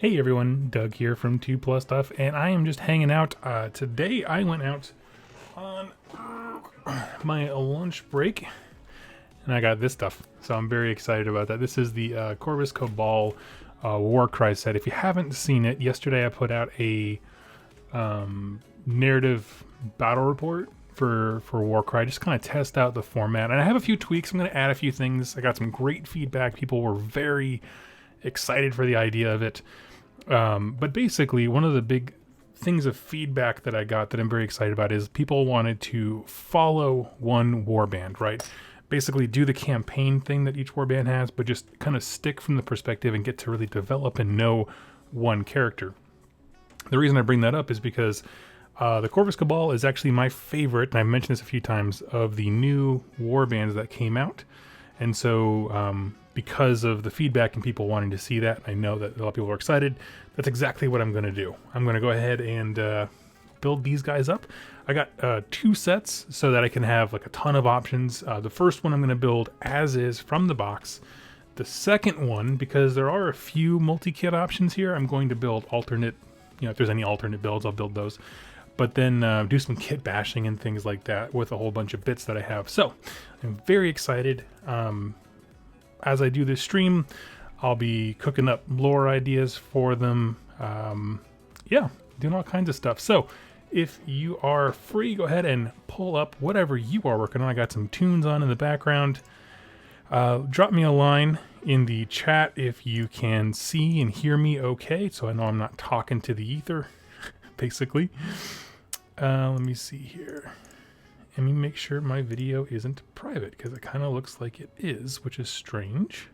Hey everyone, Doug here from 2 Plus Stuff, and I am just hanging out. Today I went out on my lunch break, and I got this stuff, so I'm very excited about that. This is the Corvus Cabal Warcry set. If you haven't seen it, yesterday I put out a narrative battle report for Warcry, just kind of test out the format, and I have a few tweaks. I'm going to add a few things. I got some great feedback. People were very excited for the idea of it. But basically, one of the big things of feedback that I got that I'm very excited about is people wanted to follow one warband, right? Basically do the campaign thing that each warband has, but just kind of stick from the perspective and get to really develop and know one character. The reason I bring that up is because the Corvus Cabal is actually my favorite, and I've mentioned this a few times, of the new warbands that came out. And so because of the feedback and people wanting to see that, I know that a lot of people are excited. That's exactly what I'm going to do. I'm going to go ahead and build these guys up. I got 2 sets so that I can have like a ton of options. The first one I'm going to build as is from the box. The second one, because there are a few multi-kit options here, I'm going to build alternate, if there's any alternate builds, I'll build those. But then do some kit bashing and things like that with a whole bunch of bits that I have. So I'm very excited. As I do this stream, I'll be cooking up lore ideas for them. Doing all kinds of stuff. So if you are free, go ahead and pull up whatever you are working on. I got some tunes on in the background. Drop me a line in the chat if you can see and hear me okay, so I know I'm not talking to the ether, basically. Let me see here. Let me make sure my video isn't private, because it kind of looks like it is, which is strange.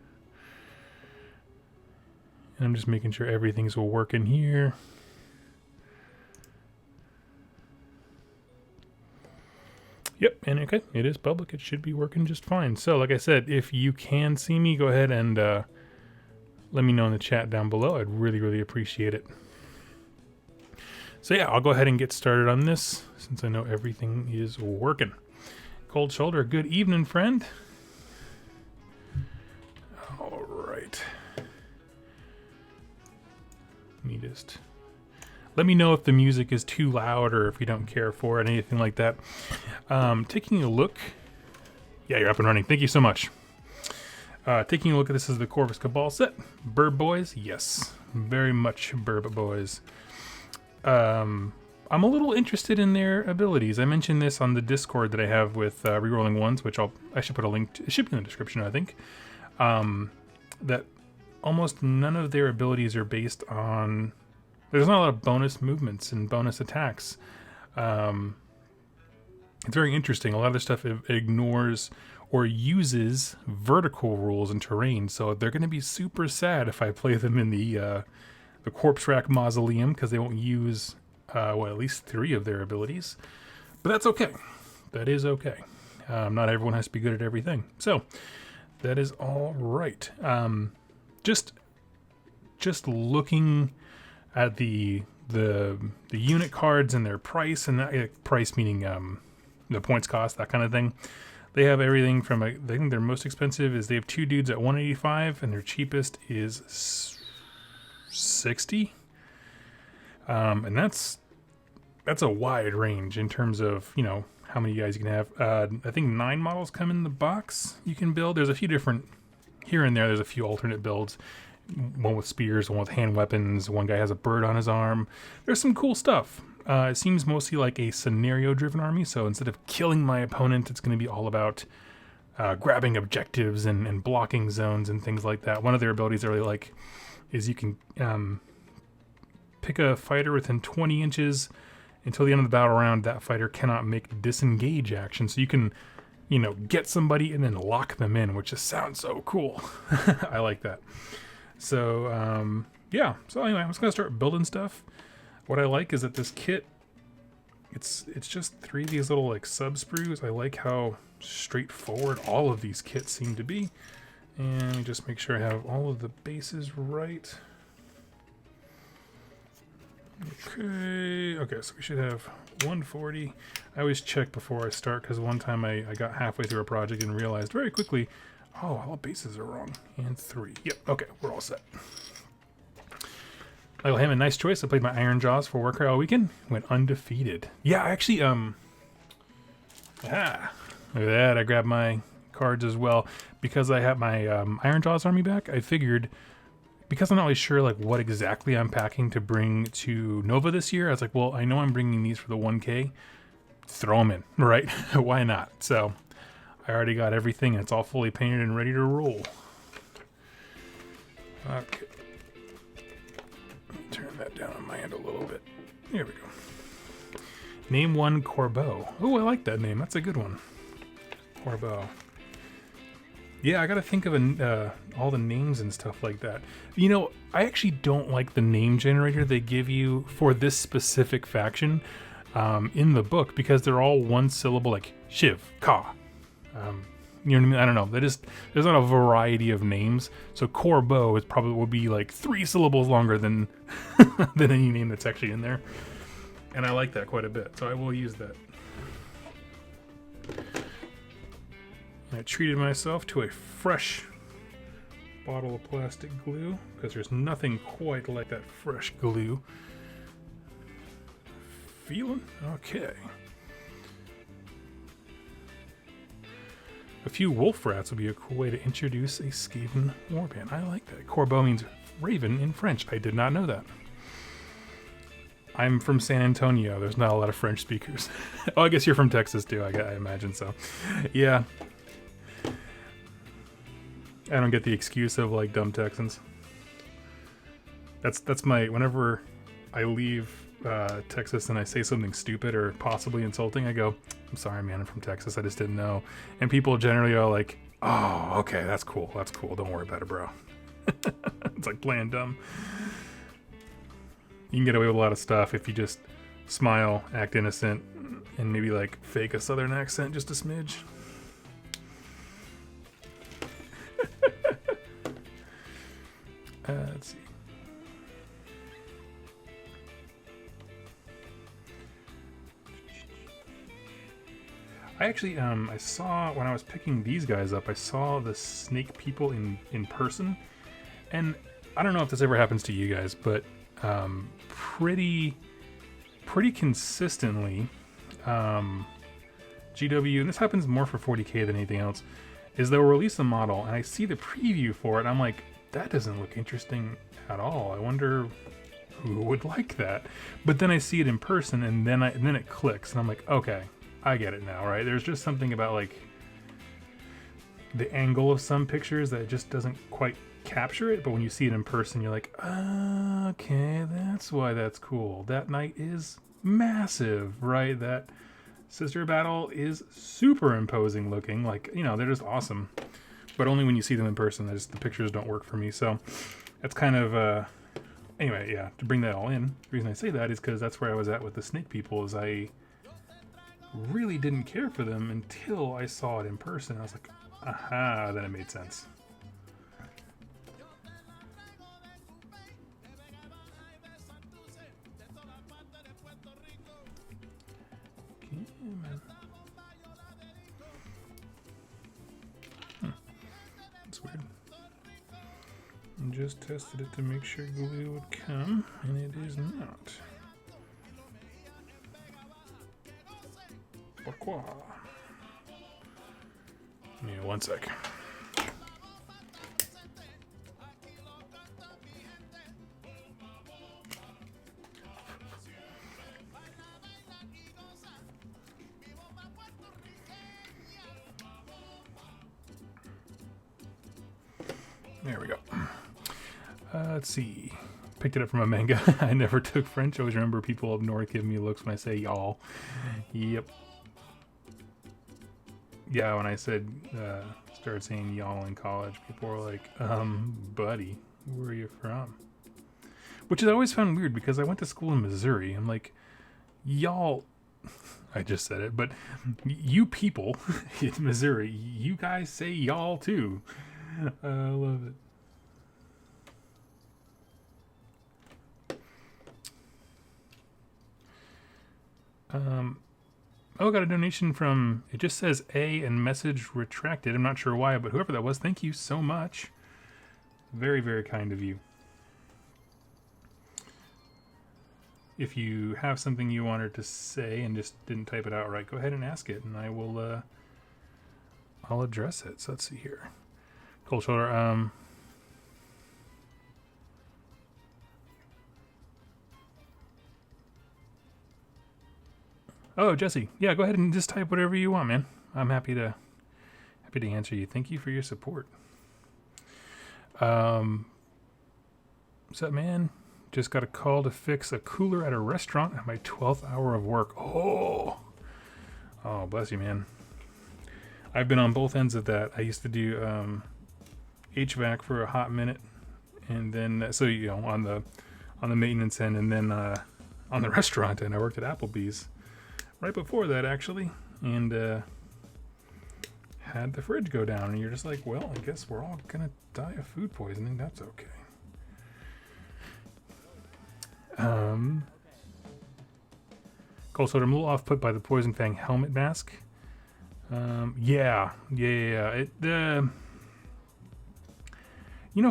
And I'm just making sure everything's working here. Yep, and okay, it is public. It should be working just fine. So, like I said, if you can see me, go ahead and let me know in the chat down below. I'd really, really appreciate it. So yeah, I'll go ahead and get started on this since I know everything is working. Cold shoulder, good evening, friend. All right. Let me know if the music is too loud or if you don't care for it, anything like that. Taking a look. Yeah, you're up and running. Thank you so much. Taking a look at this is the Corvus Cabal set. Burb boys, yes, very much burb boys. I'm a little interested in their abilities. I mentioned this on the Discord that I have with Rerolling Ones, which I should put a link to. It should be in the description, I think. That almost none of their abilities are based on... There's not a lot of bonus movements and bonus attacks. It's very interesting. A lot of their stuff ignores or uses vertical rules and terrain, so they're going to be super sad if I play them in the Corpse Rack Mausoleum, because they won't use at least 3 of their abilities. But that's okay. That is okay. Not everyone has to be good at everything, so that is all right. Just looking at the unit cards and their price, and that price meaning the points cost, that kind of thing. They have everything from I think their most expensive is they have 2 dudes at 185, and their cheapest is 60. And that's a wide range in terms of how many guys you can have. I think 9 models come in the box you can build. There's a few different here and there. There's a few alternate builds. One with spears, one with hand weapons. One guy has a bird on his arm. There's some cool stuff. It seems mostly like a scenario-driven army. So instead of killing my opponent, it's going to be all about grabbing objectives and blocking zones and things like that. One of their abilities I really like is you can pick a fighter within 20 inches until the end of the battle round. That fighter cannot make disengage action. So you can, get somebody and then lock them in, which just sounds so cool. I like that. So, yeah. So anyway, I'm just going to start building stuff. What I like is that this kit, it's just 3 of these little sub-sprues. I like how straightforward all of these kits seem to be. And just make sure I have all of the bases right. Okay, so we should have 140. I always check before I start, because one time I got halfway through a project and realized very quickly, oh, all bases are wrong. And 3. Yep, okay, we're all set. Oh, him, a nice choice. I played my Iron Jaws for Warcry all weekend. Went undefeated. Yeah, I actually, look at that. I grabbed my cards as well. Because I have my Iron Jaws army back, I figured, because I'm not really sure like what exactly I'm packing to bring to Nova this year, I was like, well, I know I'm bringing these for the 1K. Throw them in, right? Why not? So I already got everything, and it's all fully painted and ready to roll. Okay. Turn that down on my end a little bit. Here we go. Name one Corbeau. Oh, I like that name. That's a good one. Corbeau. Yeah, I gotta think of all the names and stuff like that. You know, I actually don't like the name generator they give you for this specific faction in the book, because they're all one syllable, like Shiv, Ka. You know what I mean? I don't know. There's not a variety of names. So Corbeau is probably will be like 3 syllables longer than than any name that's actually in there. And I like that quite a bit, so I will use that. I treated myself to a fresh bottle of plastic glue, because there's nothing quite like that fresh glue. Feeling? Okay. A few wolf rats would be a cool way to introduce a Skaven warband. I like that. Corbeau means raven in French. I did not know that. I'm from San Antonio. There's not a lot of French speakers. Oh, I guess you're from Texas too. I imagine so. Yeah. I don't get the excuse of like dumb Texans. That's my, whenever I leave Texas and I say something stupid or possibly insulting, I go, I'm sorry, man, I'm from Texas. I just didn't know. And people generally are like, oh, okay, that's cool. That's cool. Don't worry about it, bro. It's like playing dumb. You can get away with a lot of stuff if you just smile, act innocent, and maybe like fake a southern accent just a smidge. Let's see. I actually, I saw, when I was picking these guys up, I saw the snake people in person. And I don't know if this ever happens to you guys, but pretty consistently, GW, and this happens more for 40K than anything else, is they'll release a model, and I see the preview for it, and I'm like, that doesn't look interesting at all. I wonder who would like that. But then I see it in person, and then it clicks, and I'm like, okay, I get it now, right? There's just something about like the angle of some pictures that just doesn't quite capture it, but when you see it in person, you're like, okay, that's why that's cool. That knight is massive, right? That sister battle is super imposing looking. Like, you know, they're just awesome. But only when you see them in person. The pictures don't work for me. So that's kind of, anyway, yeah, to bring that all in. The reason I say that is because that's where I was at with the snake people, is I really didn't care for them until I saw it in person. I was like, aha, then it made sense. That's weird. I just tested it to make sure glue would come, and it is not. Pourquoi? Yeah, one sec. There we go. Let's see. Picked it up from a manga. I never took French. I always remember people up north giving me looks when I say y'all. Yep. Yeah, when I said, started saying y'all in college, people were like, buddy, where are you from? Which I always found weird, because I went to school in Missouri. I'm like, y'all, I just said it, but you people in Missouri, you guys say y'all too. I love it. Oh, got a donation from, it just says A and message retracted. I'm not sure why, but whoever that was, thank you so much. Very, very kind of you. if you have something you wanted to say and just didn't type it out right, go ahead and ask it, and I will. I'll address it. So let's see here. Cold shoulder. Oh, Jesse. Yeah, go ahead and just type whatever you want, man. I'm happy to answer you. Thank you for your support. What's up, man? Just got a call to fix a cooler at a restaurant at my 12th hour of work. Oh, bless you, man. I've been on both ends of that. I used to do HVAC for a hot minute, and then so on the maintenance end, and then on the restaurant end, I worked at Applebee's right before that actually, and had the fridge go down, and you're just like, well, I guess we're all gonna die of food poisoning. That's okay. Cold Soda, I'm a little off put by the Poison Fang helmet mask. Yeah. It,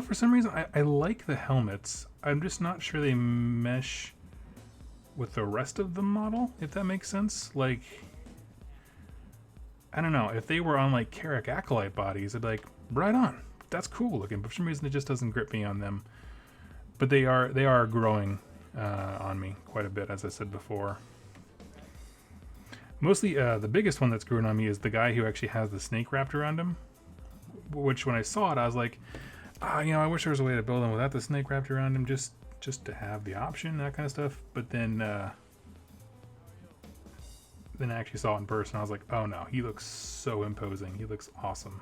for some reason, I like the helmets. I'm just not sure they mesh with the rest of the model, if that makes sense. Like, I don't know. If they were on, like, Carrack Acolyte bodies, I'd be like, right on. That's cool looking. But for some reason, it just doesn't grip me on them. But they are growing on me quite a bit, as I said before. Mostly, the biggest one that's growing on me is the guy who actually has the snake wrapped around him. Which, when I saw it, I was like, I wish there was a way to build him without the snake wrapped around him, just to have the option, that kind of stuff. But then I actually saw it in person. I was like, oh no, he looks so imposing. He looks awesome.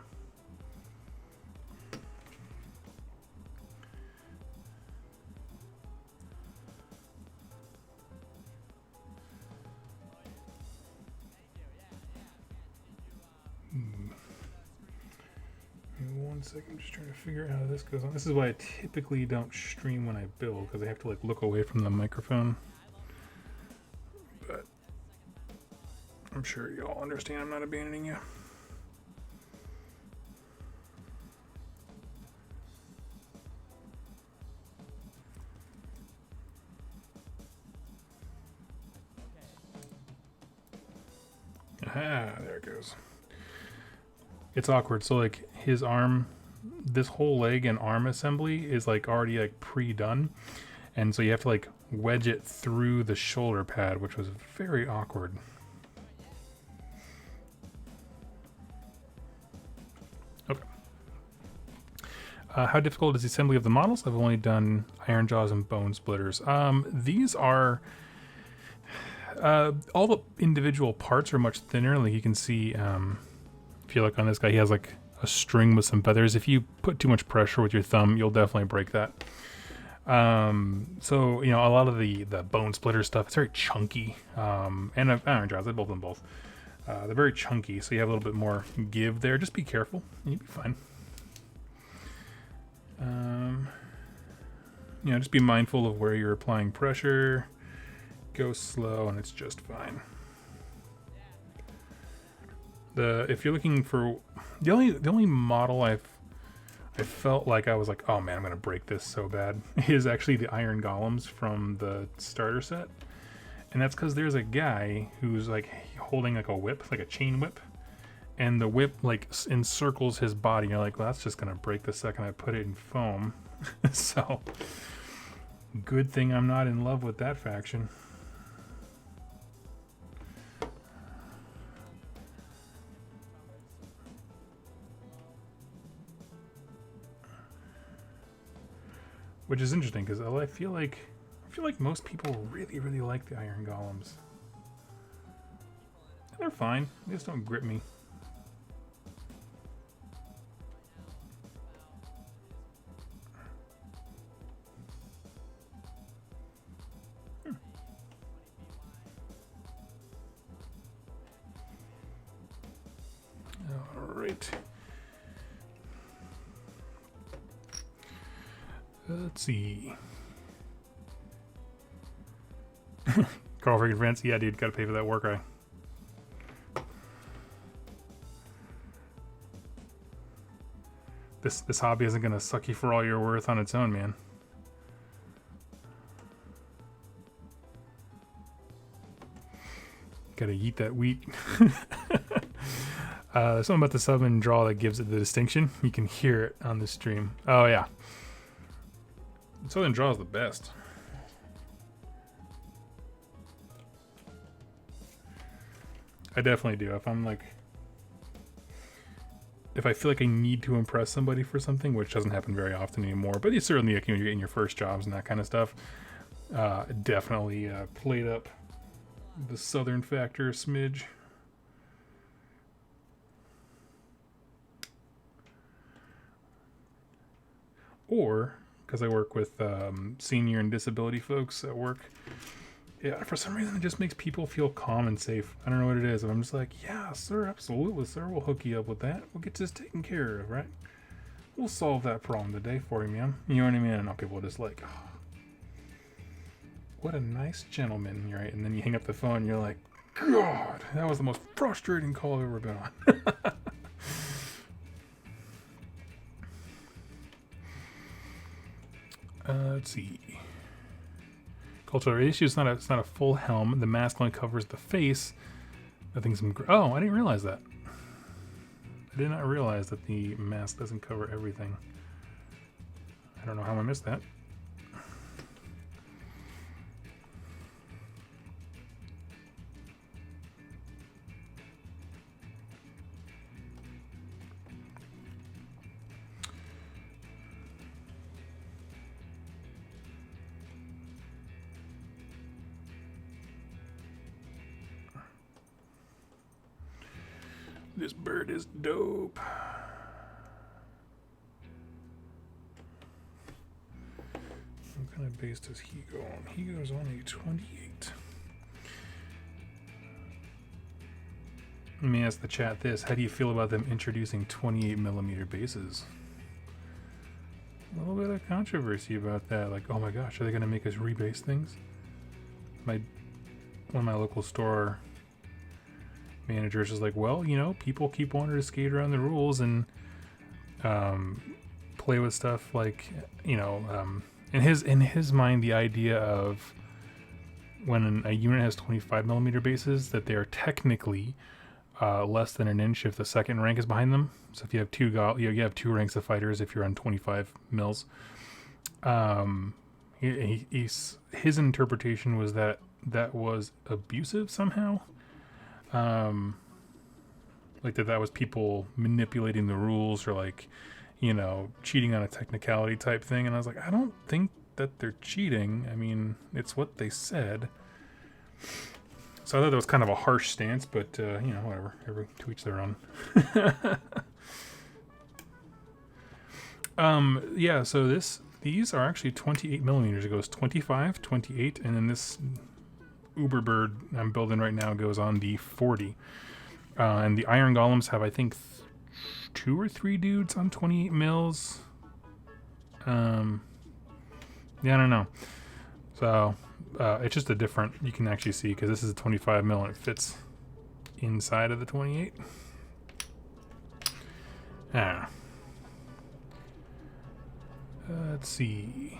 One second, I'm just trying to figure out how this goes on. This is why I typically don't stream when I build, because I have to like look away from the microphone. But I'm sure you all understand I'm not abandoning you. Aha, there it goes. It's awkward. So like his arm, this whole leg and arm assembly is like already like pre-done, and so you have to like wedge it through the shoulder pad, which was very awkward. Okay. How difficult is the assembly of the models? I've only done Iron Jaws and Bone Splitters. These are all the individual parts are much thinner. Like you can see, if you look on this guy, he has like a string with some feathers. If you put too much pressure with your thumb, you'll definitely break that. So a lot of the Bone Splitter stuff, it's very chunky. And Iron Jaws, I built them both. They're very chunky, so you have a little bit more give there. Just be careful, and you'll be fine. Just be mindful of where you're applying pressure. Go slow, and it's just fine. If you're looking for the only model I felt like I was like, oh man, I'm gonna break this so bad, is actually the Iron Golems from the starter set, and that's because there's a guy who's like holding like a whip, like a chain whip, and the whip like encircles his body. You're like, well, that's just gonna break the second I put it in foam. So good thing I'm not in love with that faction. Which is interesting because I feel like most people really, really like the Iron Golems. They're fine. They just don't grip me. All right. Let's see. Carl freaking France. Yeah, dude, gotta pay for that work eye. This hobby isn't gonna suck you for all you're worth on its own, man. Gotta eat that wheat. Something about the Southern draw that gives it the distinction. You can hear it on the stream. Oh yeah, Southern draw is the best. I definitely do. If I feel like I need to impress somebody for something, which doesn't happen very often anymore, but you certainly, like, you're getting your first jobs and that kind of stuff, definitely played up the Southern factor a smidge. Or, because I work with senior and disability folks at work, yeah, for some reason it just makes people feel calm and safe. I don't know what it is. And I'm just like, yeah, sir, absolutely, sir. We'll hook you up with that. We'll get this taken care of, right? We'll solve that problem today for you, man. You know what I mean? And now people are just like, oh, what a nice gentleman, right? And then you hang up the phone and you're like, God, that was the most frustrating call I've ever been on. Let's see. Cultural issue. It's not a full helm. The mask only covers the face. Nothing's. Oh, I didn't realize that. I did not realize that the mask doesn't cover everything. I don't know how I missed that. This bird is dope. What kind of base does he go on? He goes on a 28. Let me ask the chat this. How do you feel about them introducing 28mm bases? A little bit of controversy about that. Like, oh my gosh, are they going to make us rebase things? One of my local store managers is like, well, you know, people keep wanting to skate around the rules and play with stuff like, you know, in his mind, the idea of when a unit has 25mm bases, that they are technically less than an inch if the second rank is behind them. So if you have you have two ranks of fighters if you're on 25 mils. His interpretation was that was abusive somehow. Like that was people manipulating the rules or, like, you know, cheating on a technicality type thing. And I was like, I don't think that they're cheating. I mean, it's what they said. So I thought that was kind of a harsh stance, but, you know, whatever. To each their own. Yeah, so these are actually 28mm. It goes 25, 28, and then this Uberbird I'm building right now goes on the 40. And the Iron Golems have, I think, 2 or 3 dudes on 28 mils. Yeah, I don't know. So it's just a different, you can actually see, because this is a 25 mil and it fits inside of the 28. I don't know. Let's see.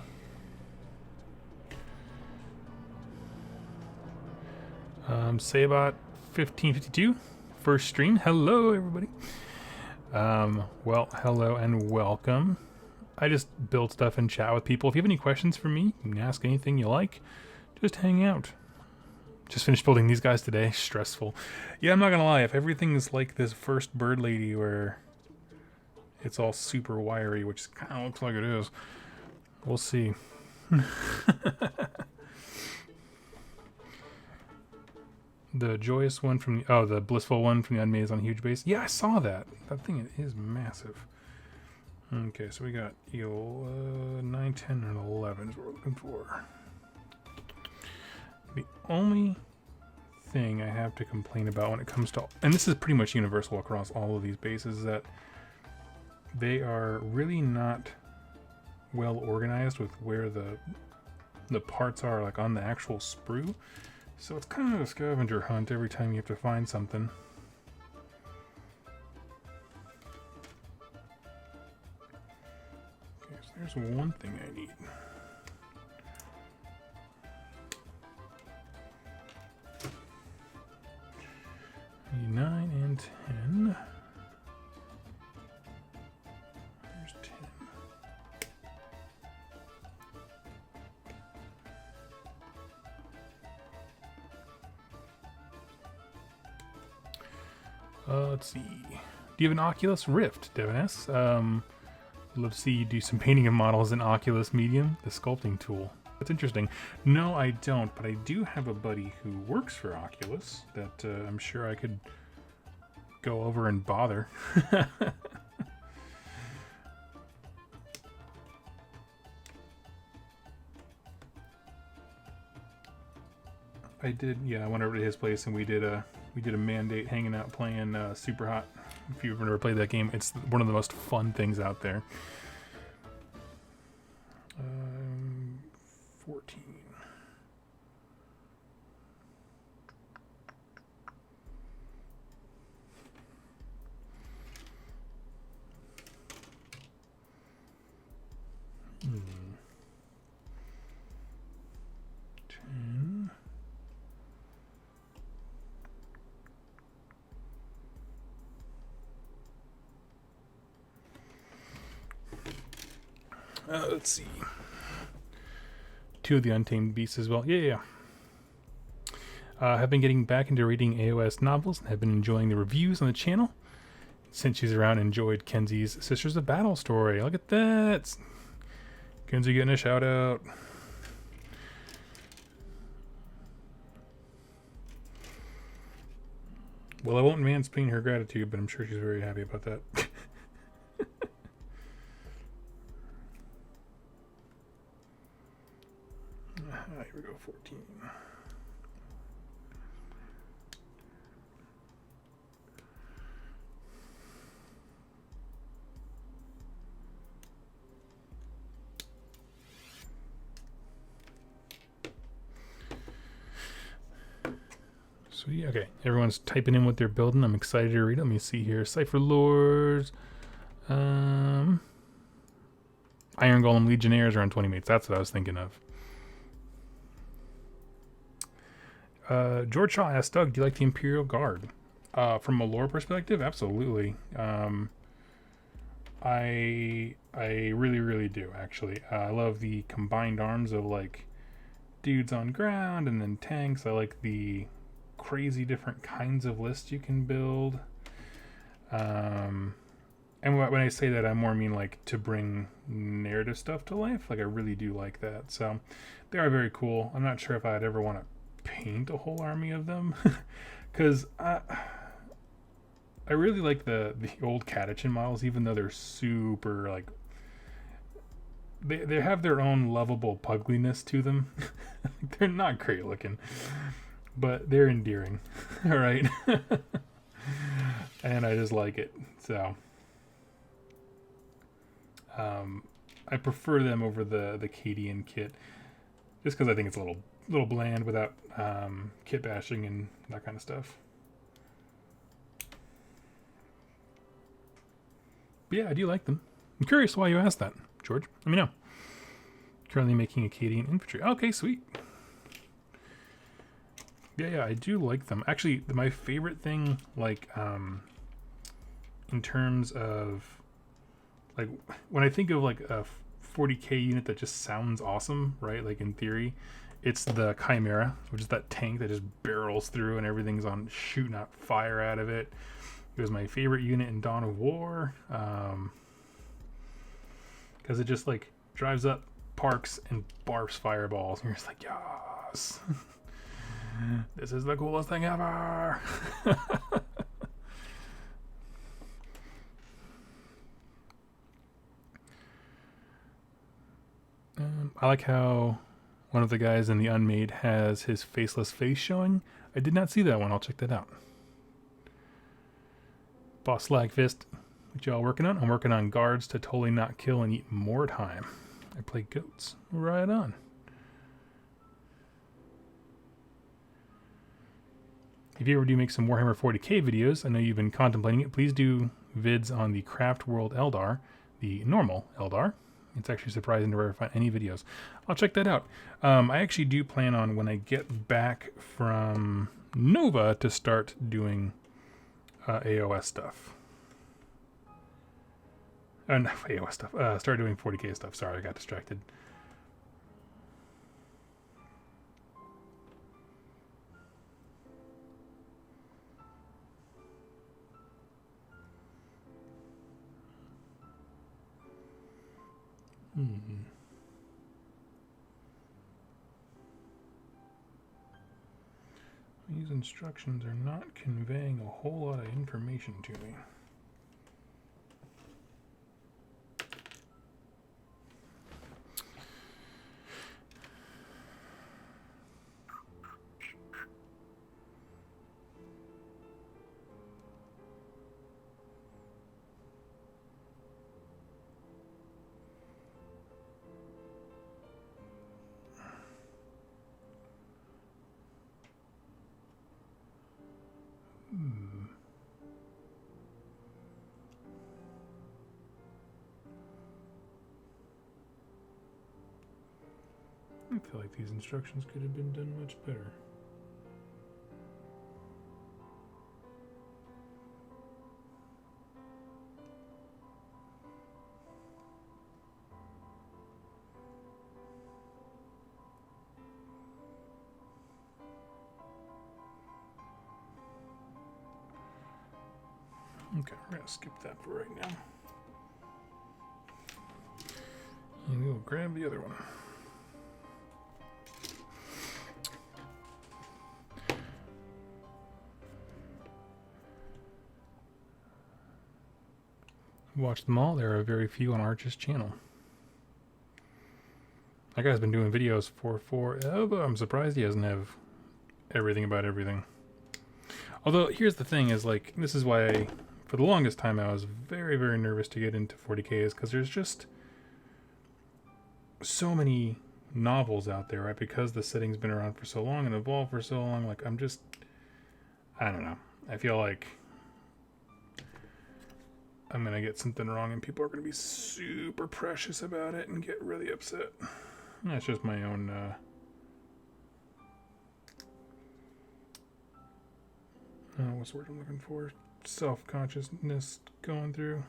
Sabot 1552, first stream. Hello, everybody. Well, hello and welcome. I just build stuff and chat with people. If you have any questions for me, you can ask anything you like. Just hang out. Just finished building these guys today. Stressful. Yeah, I'm not gonna lie. If everything is like this first bird lady where it's all super wiry, which kind of looks like it is, we'll see. The joyous one from the blissful one from the unmade is on a huge base. Yeah, I saw that. That thing is massive. Okay, so we got 9, 10, and 11 is what we're looking for. The only thing I have to complain about when it comes to, and this is pretty much universal across all of these bases, is that they are really not well organized with where the parts are, like on the actual sprue. So it's kind of a scavenger hunt every time you have to find something. Okay, so there's one thing I need. Let's see. Do you have an Oculus Rift, Devin asks? I'd love to see you do some painting of models in Oculus Medium, the sculpting tool. That's interesting. No, I don't, but I do have a buddy who works for Oculus that I'm sure I could go over and bother. I did, yeah. I went over to his place and we did a mandate hanging out playing Super Hot. If you've ever played that game, it's one of the most fun things out there. 14. Hmm. 10. Let's see. 2 of the Untamed Beasts as well. Yeah. Have been getting back into reading AOS novels and have been enjoying the reviews on the channel. Since she's around, enjoyed Kenzie's Sisters of Battle story. Look at that. Kenzie getting a shout out. Well, I won't mansplain her gratitude, but I'm sure she's very happy about that. Here we go, 14. Sweet. Okay, everyone's typing in what they're building. I'm excited to read. Let me see here. Cypher Lords. Iron Golem Legionnaires around 20 mates. That's what I was thinking of. George Shaw asked Doug, do you like the Imperial Guard? From a lore perspective, absolutely. I really do, actually. I love the combined arms of like dudes on ground and then tanks. I like the crazy different kinds of lists you can build. And when I say that, I more mean like to bring narrative stuff to life. Like I really do like that. So they are very cool. I'm not sure if I'd ever want to paint a whole army of them because I really like the old Catachin models, even though they're super like they have their own lovable pugliness to them. They're not great looking, but they're endearing. All right. And I just like it. So I prefer them over the Cadian kit just because I think it's a little bland without kit bashing and that kind of stuff. But yeah, I do like them. I'm curious why you asked that, George. Let me know. Currently making Acadian infantry. Okay, sweet. Yeah, I do like them. Actually, my favorite thing, like, in terms of, like, when I think of, like, a 40k unit that just sounds awesome, right? Like, in theory, it's the Chimera, which is that tank that just barrels through and everything's on shooting out fire out of it. It was my favorite unit in Dawn of War, because it just, like, drives up, parks, and barfs fireballs. And you're just like, yes! This is the coolest thing ever! I like how one of the guys in the Unmade has his faceless face showing. I did not see that one. I'll check that out. Boss Slagfist, what y'all working on? I'm working on guards to totally not kill and eat more time. I play goats. Right on. If you ever do make some Warhammer 40k videos, I know you've been contemplating it, please do vids on the Craft World Eldar, the normal Eldar. It's actually surprising to ever find any videos. I'll check that out. I actually do plan on, when I get back from Nova, to start doing AOS stuff. No, AOS stuff. Start doing 40k stuff. Sorry, I got distracted. These instructions are not conveying a whole lot of information to me. I feel like these instructions could have been done much better. Okay, we're gonna skip that for right now. And we'll grab the other one. Watch them all. There are very few on Arch's channel. That guy's been doing videos for forever. I'm surprised he doesn't have everything about everything. Although, here's the thing, is like, this is why for the longest time I was very, very nervous to get into 40k, is because there's just so many novels out there, right? Because the setting's been around for so long and evolved for so long, like, I don't know. I feel like I'm going to get something wrong and people are going to be super precious about it and get really upset. That's just my own, what's the word I'm looking for? Self-consciousness going through.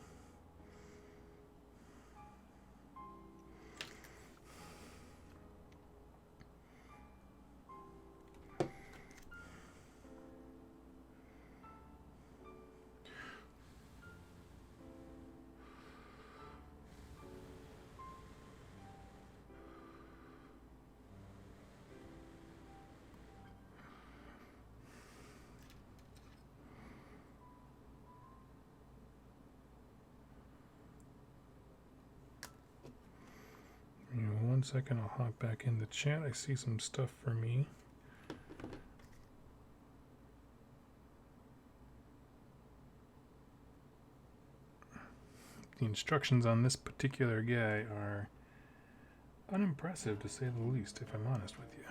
One second, I'll hop back in the chat. I see some stuff for me. The instructions on this particular guy are unimpressive, to say the least, if I'm honest with you.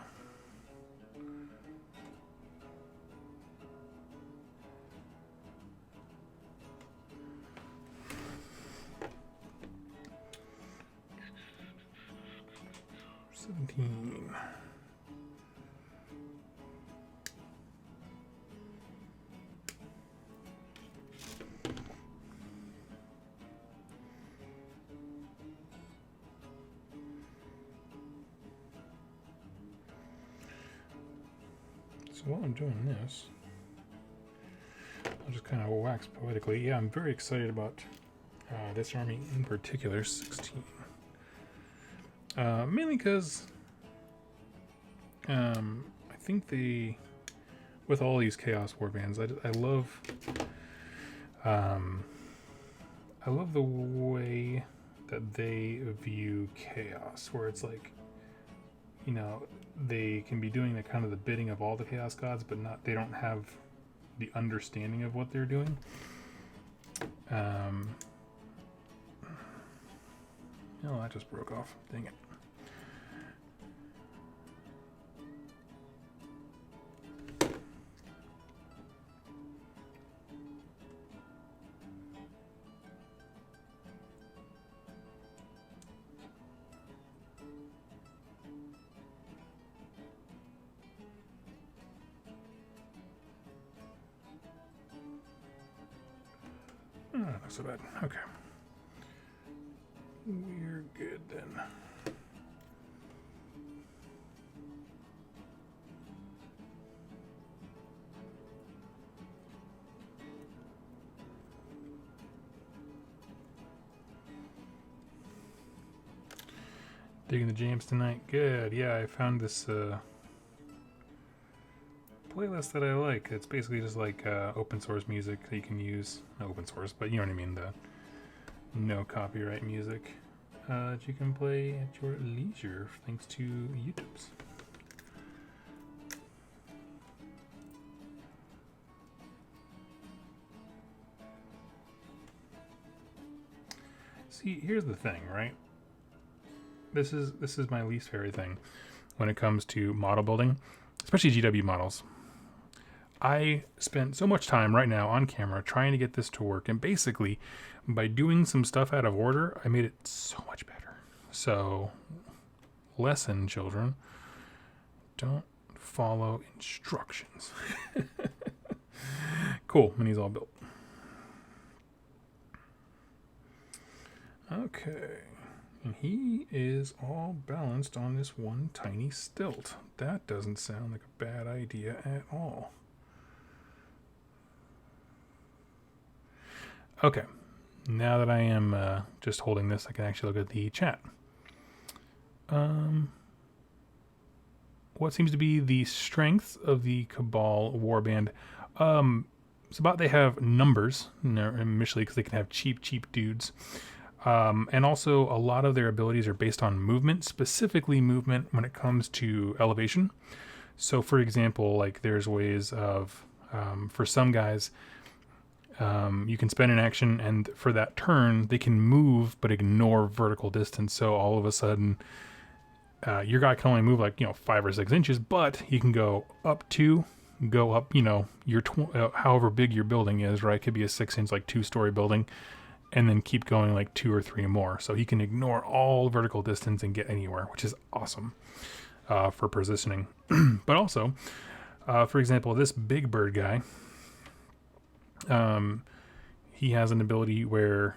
So while I'm doing this, I'll just kind of wax poetically. Yeah, I'm very excited about this army in particular, 16. Mainly because I think with all these Chaos Warbands, I love the way that they view chaos, where it's like, you know, they can be doing the kind of the bidding of all the Chaos Gods, but they don't have the understanding of what they're doing. Oh, that just broke off. Dang it. Not so bad. Okay. We're good then. Digging the jams tonight. Good. Yeah, I found this playlist that I like. It's basically just like open source music that you can use. Not open source, but you know what I mean. The no copyright music that you can play at your leisure thanks to YouTube's. See, here's the thing, right? This is my least favorite thing when it comes to model building, especially GW models. I spent so much time right now on camera trying to get this to work, and basically by doing some stuff out of order, I made it so much better. So, lesson, children, don't follow instructions. Cool, Mini's all built. Okay. And he is all balanced on this one tiny stilt. That doesn't sound like a bad idea at all. Okay. Now that I am just holding this, I can actually look at the chat. What seems to be the strength of the Cabal Warband? It's about they have numbers initially because they can have cheap dudes. And also, a lot of their abilities are based on movement, specifically movement when it comes to elevation. So, for example, like there's ways of, for some guys, you can spend an action, and for that turn, they can move but ignore vertical distance. So all of a sudden, your guy can only move like 5 or 6 inches, but he can go up, your however big your building is, right? It could be a 6-inch, like 2-story building. And then keep going like 2 or 3 more. So he can ignore all vertical distance and get anywhere, which is awesome for positioning. But also, for example, this big bird guy, he has an ability where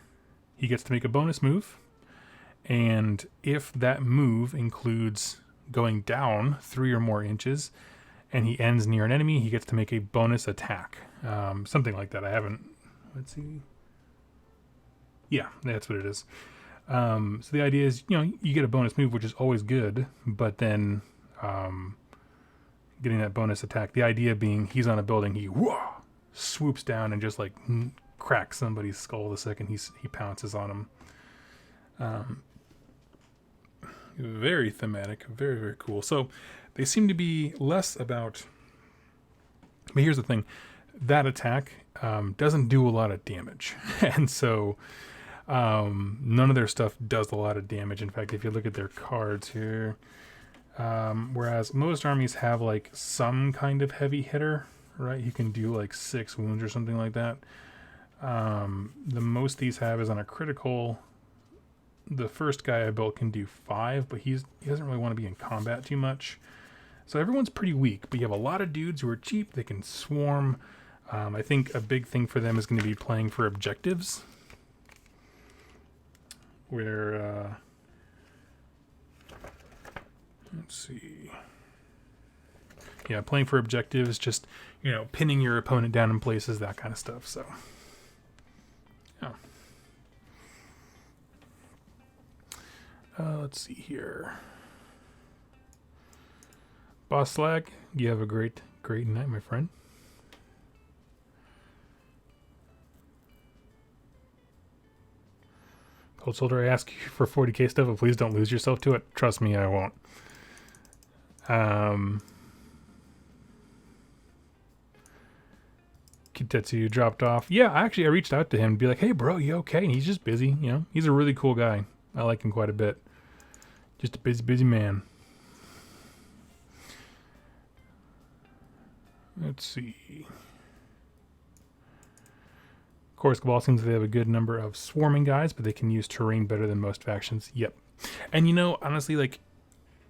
he gets to make a bonus move. And if that move includes going down 3 or more inches and he ends near an enemy, he gets to make a bonus attack. Something like that. I haven't, let's see. Yeah, that's what it is. So the idea is, you get a bonus move, which is always good, but then getting that bonus attack, the idea being he's on a building, he swoops down and just like cracks somebody's skull the second he pounces on him. Very thematic, very, very cool. So they seem to be less about, but here's the thing, that attack doesn't do a lot of damage. And so none of their stuff does a lot of damage. In fact, if you look at their cards here, whereas most armies have like some kind of heavy hitter, right? You can do like 6 wounds or something like that. The most these have is on a critical. The first guy I built can do 5, but he doesn't really want to be in combat too much. So everyone's pretty weak, but you have a lot of dudes who are cheap. They can swarm. I think a big thing for them is going to be playing for objectives. Where, let's see. Yeah, playing for objectives, just, pinning your opponent down in places, that kind of stuff. So, yeah. Let's see here. Boss Slag, you have a great night, my friend. Cold Soldier, I ask you for 40k stuff, but please don't lose yourself to it. Trust me, I won't. Kitetsu dropped off. Yeah, I reached out to him to be like, hey, bro, you okay? And he's just busy, He's a really cool guy. I like him quite a bit. Just a busy man. Let's see. Of course, Cabal seems they have a good number of swarming guys, but they can use terrain better than most factions. Yep. And honestly, like,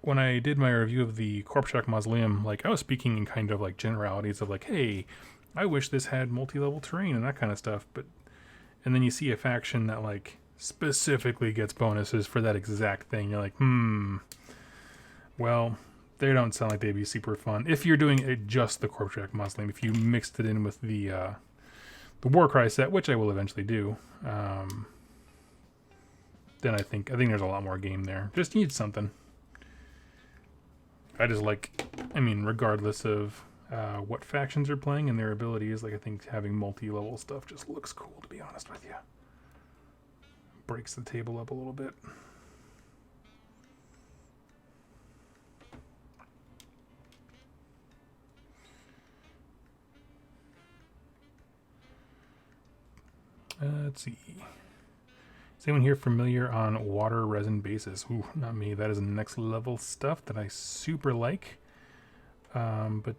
when I did my review of the Corpse Shack Mausoleum, like, I was speaking in kind of, like, generalities of, like, hey, I wish this had multi-level terrain and that kind of stuff, and then you see a faction that, like, specifically gets bonuses for that exact thing. You're like, well, they don't sound like they'd be super fun. If you're doing it just the Corpse Shack Mausoleum, if you mixed it in with the Warcry set, which I will eventually do, then I think there's a lot more game there. Just need something. I just like, regardless of, what factions are playing and their abilities. Like I think having multi-level stuff just looks cool, to be honest with you. Breaks the table up a little bit. Let's see. Is anyone here familiar on water resin bases? Ooh, not me. That is next level stuff that I super like, but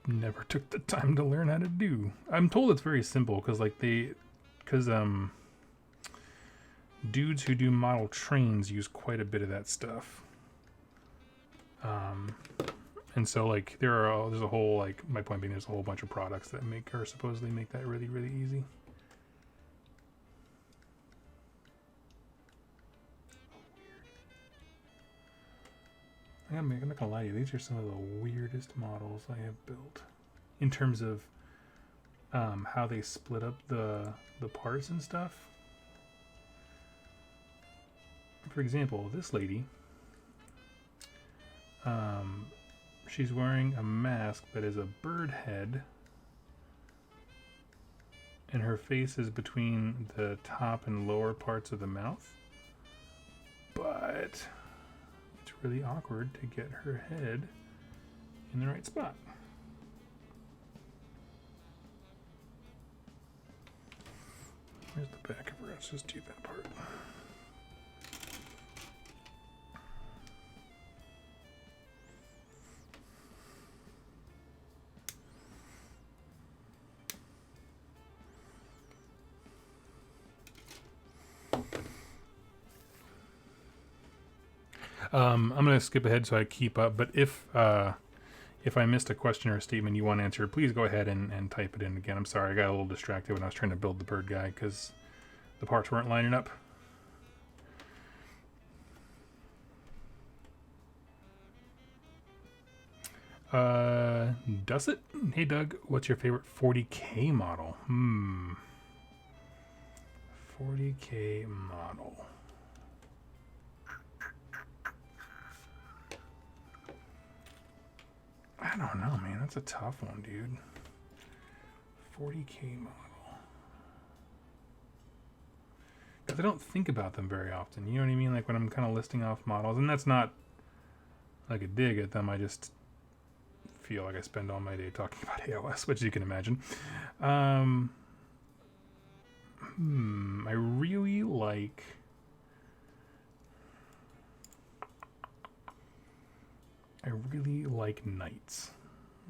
never took the time to learn how to do. I'm told it's very simple because dudes who do model trains use quite a bit of that stuff. And so like there's a whole, like, my point being there's a whole bunch of products that supposedly make that really, really easy. I'm not gonna lie to you, these are some of the weirdest models I have built in terms of how they split up the parts and stuff. For example, this lady, she's wearing a mask that is a bird head, and her face is between the top and lower parts of the mouth, but it's really awkward to get her head in the right spot. Here's the back of her. Let's just do that part. I'm going to skip ahead so I keep up, but if I missed a question or a statement you want answered, please go ahead and type it in again. I'm sorry, I got a little distracted when I was trying to build the bird guy because the parts weren't lining up. Does it? Hey Doug, what's your favorite 40K model? 40K model. I don't know, man. That's a tough one, dude. 40K model. Because I don't think about them very often. You know what I mean? Like when I'm kind of listing off models, and that's not like a dig at them. I just feel like I spend all my day talking about AOS, which you can imagine. I really like... Knights.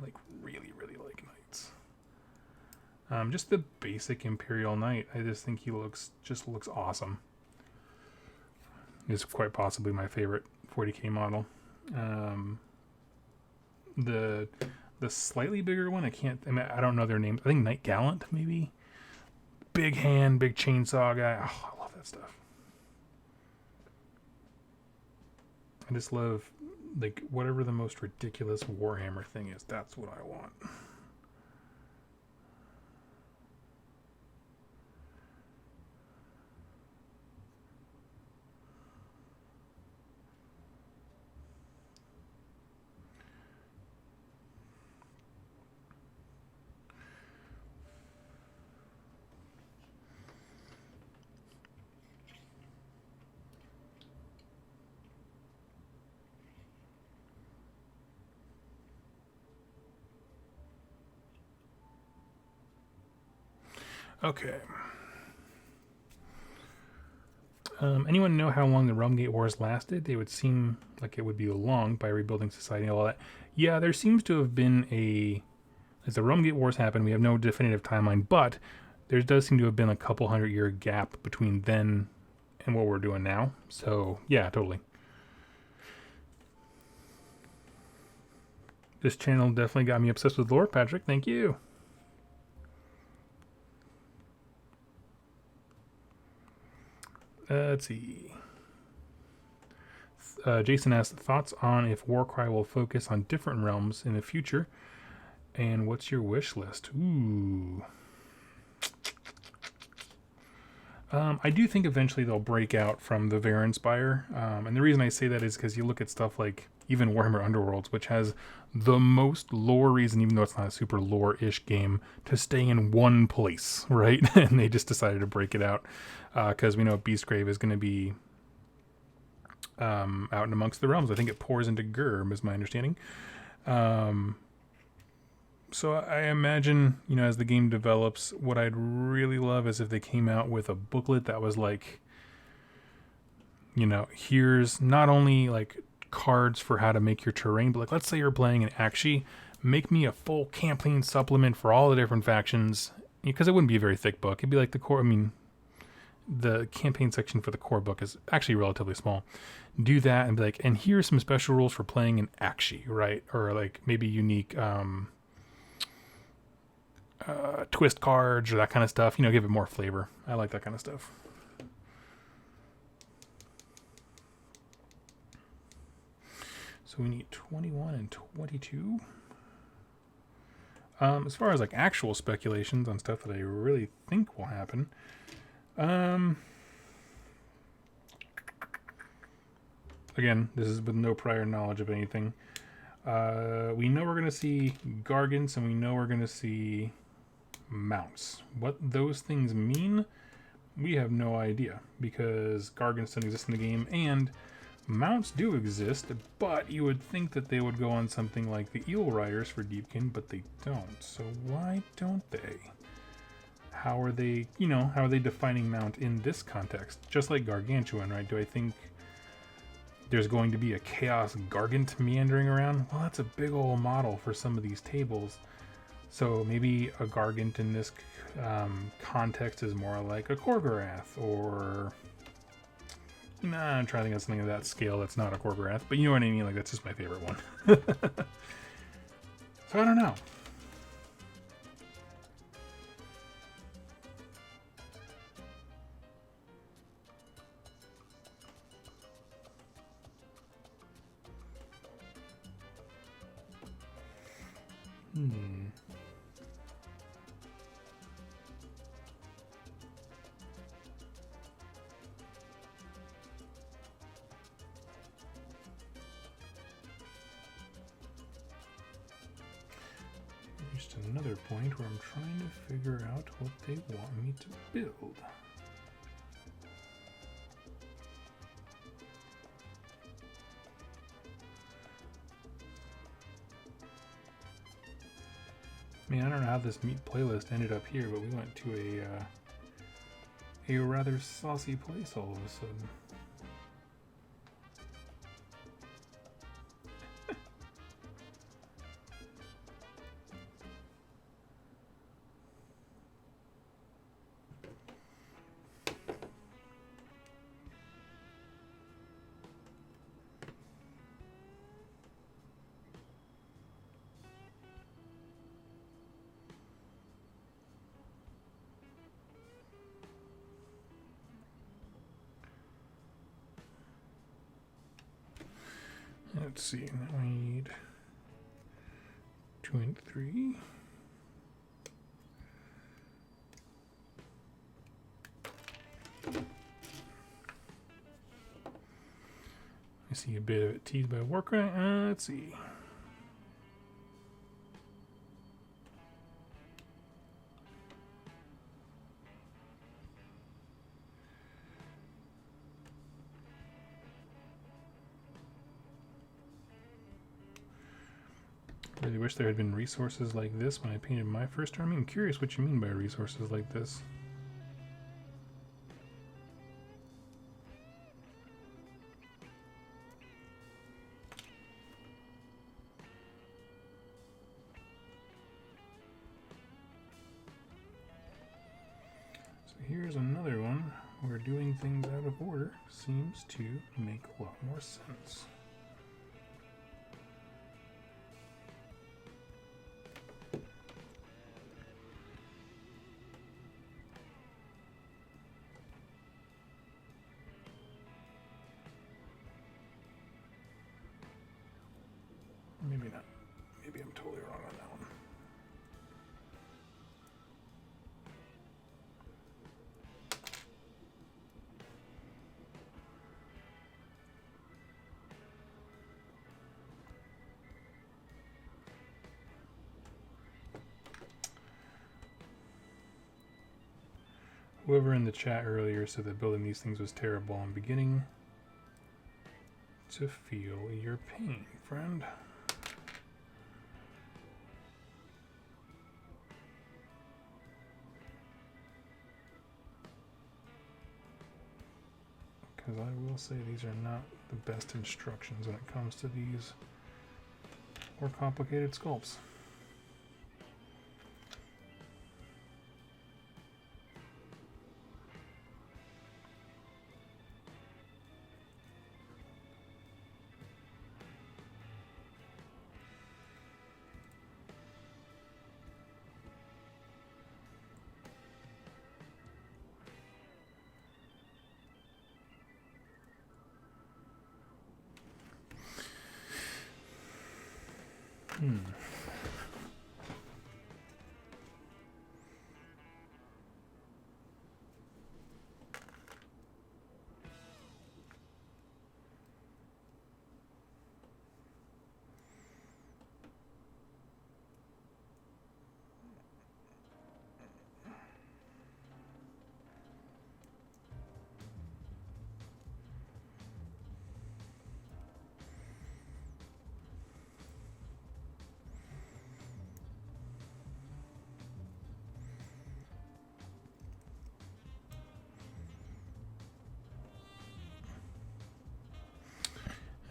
Like, really, really like Knights. Just the basic Imperial Knight. I just think he looks awesome. He's quite possibly my favorite 40K model. The slightly bigger one, I don't know their names. I think Knight Gallant, maybe? Big hand, big chainsaw guy. Oh, I love that stuff. I just love... like, whatever the most ridiculous Warhammer thing is, that's what I want. Okay. Anyone know how long the Realmgate Wars lasted? It would seem like it would be long by rebuilding society and all that. Yeah, there seems to have been as the Realmgate Wars happened, we have no definitive timeline, but there does seem to have been a couple 100-year gap between then and what we're doing now. So, yeah, totally. This channel definitely got me obsessed with lore, Patrick. Thank you. Let's see. Jason asked thoughts on if Warcry will focus on different realms in the future, and what's your wish list? Ooh. I do think eventually they'll break out from the Varanspire, and the reason I say that is because you look at stuff like even Warhammer Underworlds, which has the most lore reason, even though it's not a super lore-ish game, to stay in one place, right? And they just decided to break it out because we know Beastgrave is going to be out and amongst the realms. I think it pours into Gurm, is my understanding. So I imagine, you know, as the game develops, what I'd really love is if they came out with a booklet that was like, you know, here's not only like cards for how to make your terrain, but like, let's say you're playing an Akshi, make me a full campaign supplement for all the different factions, because it wouldn't be a very thick book. It'd be like the core, I mean, the campaign section for the core book is actually relatively small. Do that and be like, and here's some special rules for playing an Akshi, right? Or like maybe unique twist cards or that kind of stuff, you know, give it more flavor. I like that kind of stuff. So we need 21 and 22. As far as like actual speculations on stuff that I really think will happen, again, this is with no prior knowledge of anything. We know we're going to see Gargans and we know we're going to see mounts. What those things mean, we have no idea, because Gargans don't exist in the game and mounts do exist, but you would think that they would go on something like the Eel Riders for Deepkin, but they don't. So why don't they? How are they, you know, how are they defining mount in this context? Just like Gargantuan, right? Do I think there's going to be a Chaos Gargant meandering around? Well, that's a big old model for some of these tables. So maybe a Gargant in this context is more like a Korgorath, or... Nah, I'm trying to think of something of that scale that's not a Korgorath, but you know what I mean? Like, that's just my favorite one. So I don't know. Just another point where I'm trying to figure out what they want me to build. I mean, I don't know how this meat playlist ended up here, but we went to a rather saucy place all of a sudden. Let's see, now we need 2 and 3. I see a bit of it teased by Warcry. Let's see. Really wish there had been resources like this when I painted my first army. I'm curious what you mean by resources like this. So here's another one where doing things out of order seems to make a lot more sense. Maybe not. Maybe I'm totally wrong on that one. Whoever in the chat earlier said that building these things was terrible. I'm beginning to feel your pain, friend. Because I will say these are not the best instructions when it comes to these more complicated sculpts.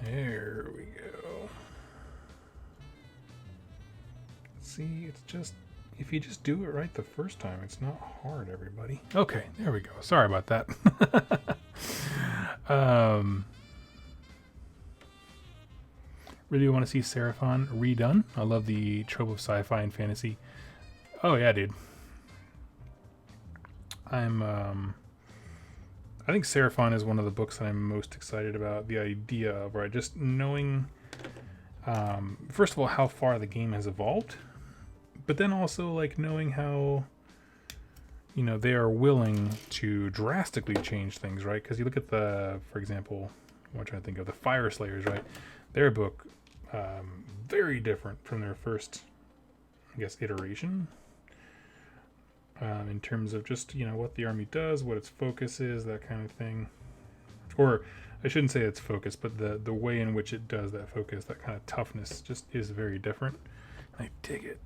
There we go. See, it's just, if you just do it right the first time, it's not hard, everybody. Okay, there we go. Sorry about that. Really want to see Seraphin redone. I love the trope of sci-fi and fantasy. Oh yeah, dude. I think Seraphin is one of the books that I'm most excited about. The idea of, right, just knowing, first of all, how far the game has evolved, but then also like knowing how, you know, they are willing to drastically change things, right? Because you look at the, for example, what I'm trying to think of, the Fire Slayers, right? Their book, very different from their first, I guess, iteration. In terms of just, you know, what the army does, what its focus is, that kind of thing. Or I shouldn't say its focus, but the way in which it does that focus, that kind of toughness, just is very different. I dig it.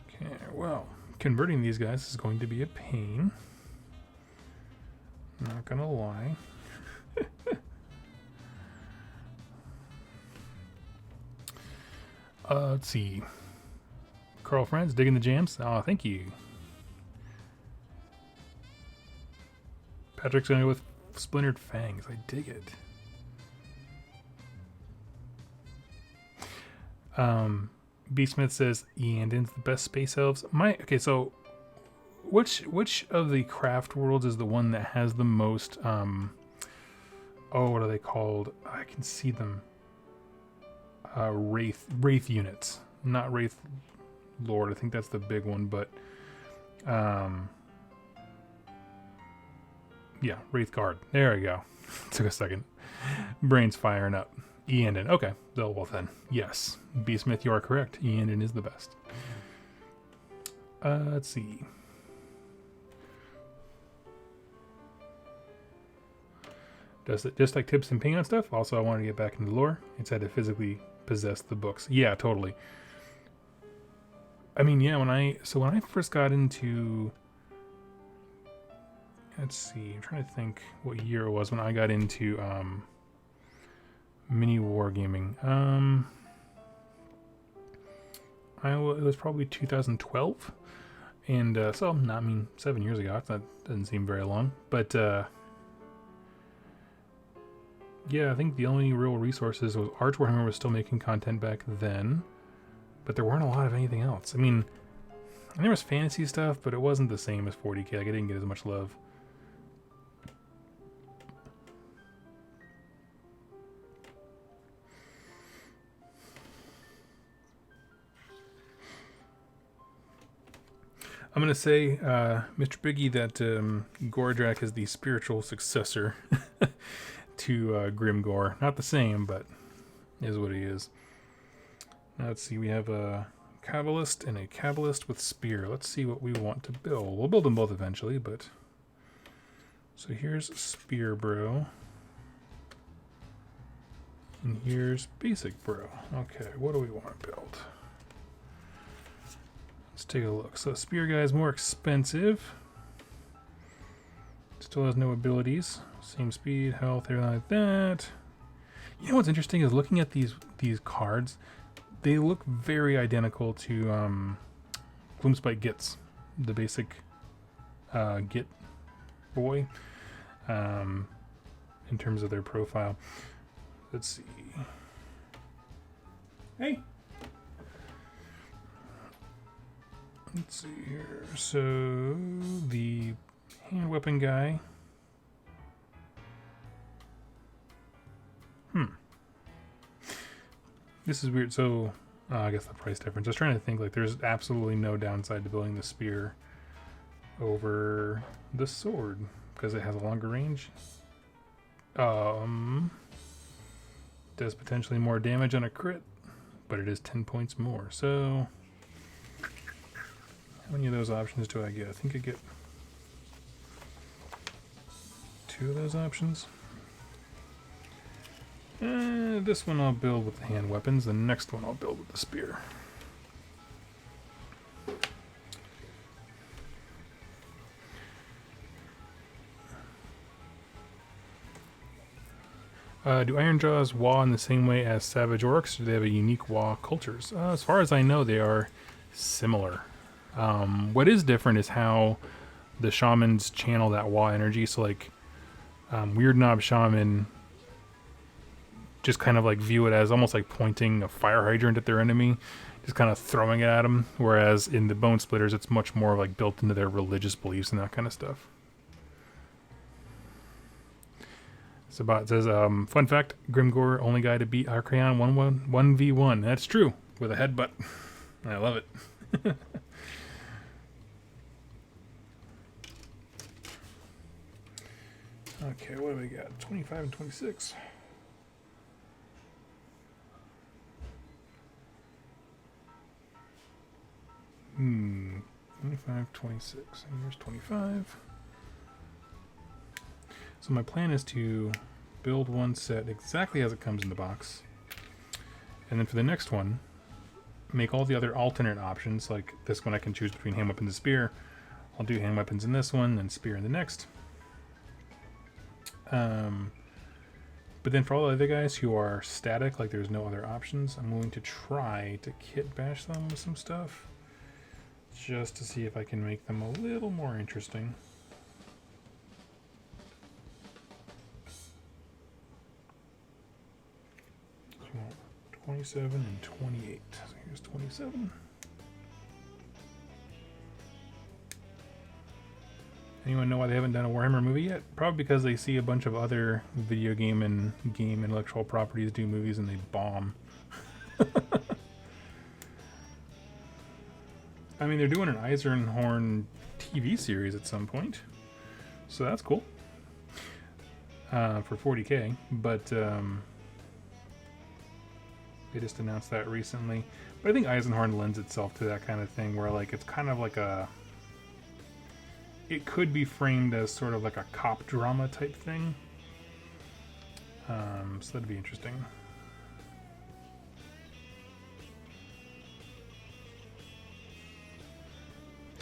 Okay, well, converting these guys is going to be a pain. Not gonna lie. Let's see. Carl Friends, digging the jams. Oh, thank you. Patrick's going to go with Splintered Fangs. I dig it. B. Smith says Eandon's the best space elves. Okay, so which of the craft worlds is the one that has the most oh, what are they called? I can see them. Wraith units, not Wraith Lord. I think that's the big one, but yeah, Wraith Guard. There we go. Took a second. Brain's firing up. Eandon. Okay. Well then, yes. B. Smith, you are correct. Eandon is the best. Let's see. Does it just like tips and ping on stuff? Also, I wanted to get back into lore. It's had to physically possess the books. Yeah, totally. I mean, yeah, when I first got into, let's see, I'm trying to think what year it was when I got into mini wargaming. It was probably 2012, and so not, I mean, 7 years ago. That doesn't seem very long, but yeah, I think the only real resources was Arch Warhammer was still making content back then, but there weren't a lot of anything else. I mean, there was fantasy stuff, but it wasn't the same as 40k. Like, I didn't get as much love. I'm going to say, Mr. Piggy, that Gordrak is the spiritual successor to Grimgore. Not the same, but is what he is. Now, let's see, we have Cabalist and a Cabalist with Spear. Let's see what we want to build. We'll build them both eventually, but... So here's Spear Bro. And here's Basic Bro. Okay, what do we want to build? Let's take a look. So Spear Guy is more expensive. Still has no abilities. Same speed, health, everything like that. You know what's interesting is looking at these cards. They look very identical to Gloomspite Gits, the basic Git boy, in terms of their profile. Let's see. Hey! Let's see here. So, the hand weapon guy. This is weird. So, I guess the price difference. I was trying to think, like, there's absolutely no downside to building the spear over the sword because it has a longer range. Does potentially more damage on a crit, but it is 10 points more. So, how many of those options do I get? I think I get 2 of those options. This one I'll build with the hand weapons. The next one I'll build with the spear. Do Ironjaw's Wa in the same way as Savage Orcs? Or do they have a unique Wa cultures? As far as I know, they are similar. What is different is how the shamans channel that Wa energy. So, like, Weird Knob Shaman just kind of like view it as almost like pointing a fire hydrant at their enemy, just kind of throwing it at them. Whereas in the Bone Splitters, it's much more like built into their religious beliefs and that kind of stuff. Sabat says, fun fact, Grimgore, only guy to beat Archaon 1v1. That's true, with a headbutt. I love it. Okay, what do we got? 25 and 26. Hmm, 25, 26. And here's 25. So my plan is to build one set exactly as it comes in the box. And then for the next one, make all the other alternate options. Like this one I can choose between hand weapons and spear. I'll do hand weapons in this one, then spear in the next. But then for all the other guys who are static, like there's no other options, I'm going to try to kit bash them with some stuff. Just to see if I can make them a little more interesting. So 27 and 28. So here's 27. Anyone know why they haven't done a Warhammer movie yet? Probably because they see a bunch of other video game and game intellectual properties do movies and they bomb. I mean, they're doing an Eisenhorn TV series at some point, so that's cool for 40K. But they just announced that recently. But I think Eisenhorn lends itself to that kind of thing, where like it's kind of like a. It could be framed as sort of like a cop drama type thing. So that'd be interesting.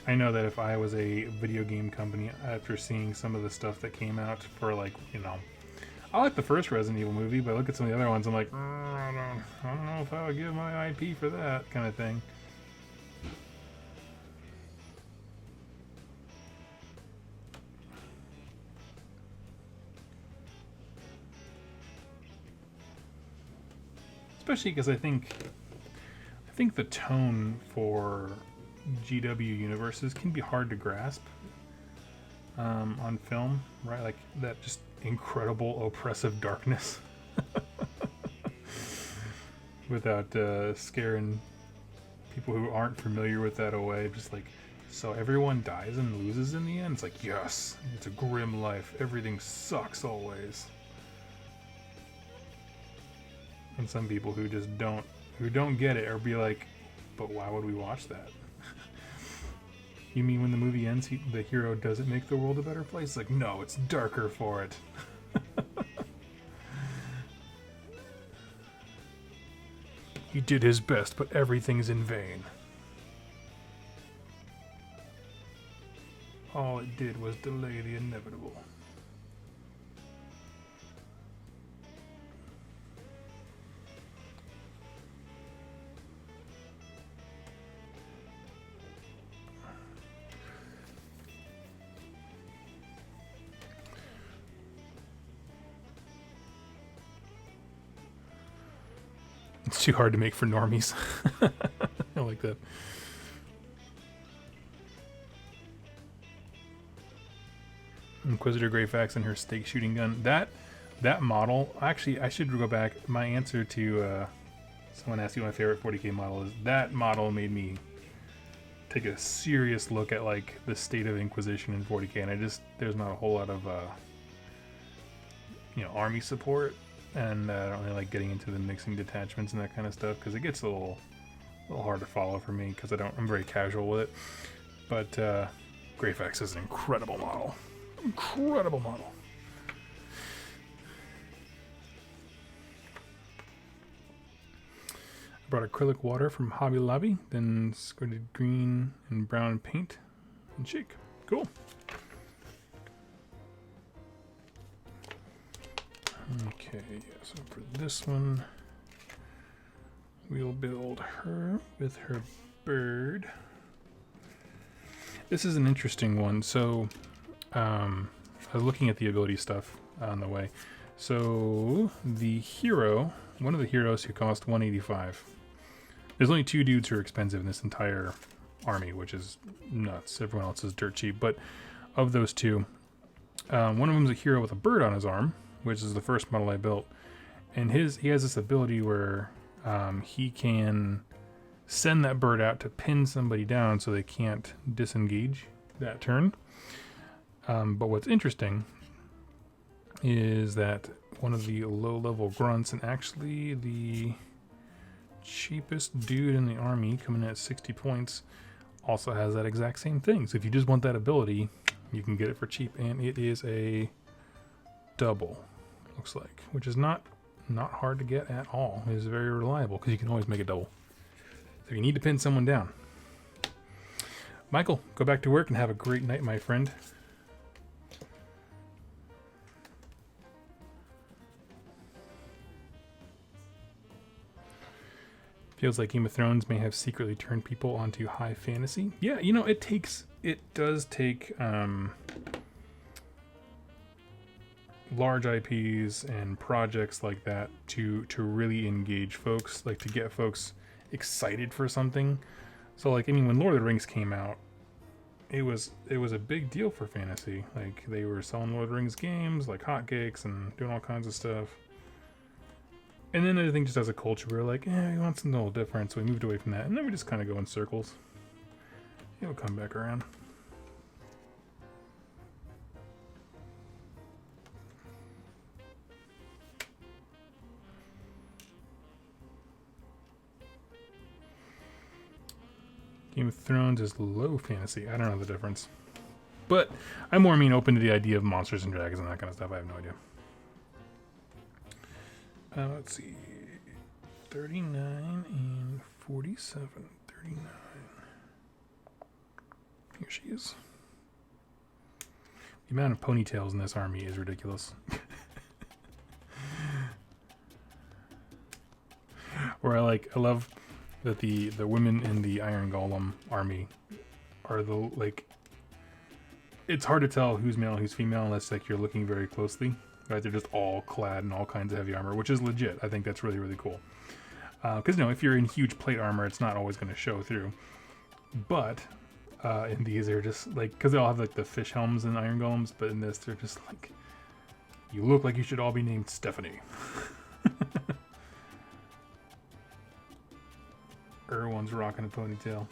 I know that if I was a video game company, after seeing some of the stuff that came out for, like, you know, I like the first Resident Evil movie, but I look at some of the other ones, I'm like, I don't know if I would give my IP for that kind of thing. Especially because I think the tone for GW universes can be hard to grasp on film, right? Like that just incredible oppressive darkness without scaring people who aren't familiar with that away. Just like, so everyone dies and loses in the end. It's like, yes, it's a grim life. Everything sucks always. And some people who just don't get it or be like, But why would we watch that? You mean when the movie ends, the hero doesn't make the world a better place? Like, no, it's darker for it. He did his best, but everything's in vain. All it did was delay the inevitable. It's too hard to make for normies. I like that. Inquisitor Greyfax and her stake shooting gun. That model, actually, I should go back. My answer to someone asked you what my favorite 40k model is. That model made me take a serious look at like the state of Inquisition in 40k, and there's not a whole lot of army support. And I don't really like getting into the mixing detachments and that kind of stuff because it gets a little hard to follow for me because I'm very casual with it. But Greyfax is an incredible model. Incredible model. I brought acrylic water from Hobby Lobby, then squirted green and brown paint and shake. Cool. Okay, so for this one, we'll build her with her bird. This is an interesting one. So, I was looking at the ability stuff on the way. So, the hero, one of the heroes who cost 185. There's only 2 dudes who are expensive in this entire army, which is nuts. Everyone else is dirt cheap. But of those 2, one of them is a hero with a bird on his arm, which is the first model I built. And he has this ability where he can send that bird out to pin somebody down so they can't disengage that turn. But what's interesting is that one of the low-level grunts, and actually the cheapest dude in the army, coming in at 60 points, also has that exact same thing. So if you just want that ability, you can get it for cheap, and it is a double. Looks like, which is not hard to get at all. It is very reliable because you can always make a double. So you need to pin someone down. Michael, go back to work and have a great night, my friend. Feels like Game of Thrones may have secretly turned people onto high fantasy. Yeah, it does take large IPs and projects like that to really engage folks, like to get folks excited for something. So like, I mean, when Lord of the Rings came out, it was a big deal for fantasy. Like they were selling Lord of the Rings games like hotcakes and doing all kinds of stuff. And then I think just as a culture, we were like, we want something a little different, so we moved away from that, and then we just kind of go in circles. It'll come back around. Game of Thrones is low fantasy. I don't know the difference. But I'm more open to the idea of monsters and dragons and that kind of stuff. I have no idea. Let's see. 39 and 47. 39. Here she is. The amount of ponytails in this army is ridiculous. Or I love that the women in the Iron Golem army are it's hard to tell who's male and who's female unless you're looking very closely. Right? They're just all clad in all kinds of heavy armor, which is legit. I think that's really, really cool. Because if you're in huge plate armor, it's not always going to show through. But in these, they're just because they all have the fish helms and Iron Golems, but in this, they're just you look like you should all be named Stephanie. Erwin's rocking a ponytail.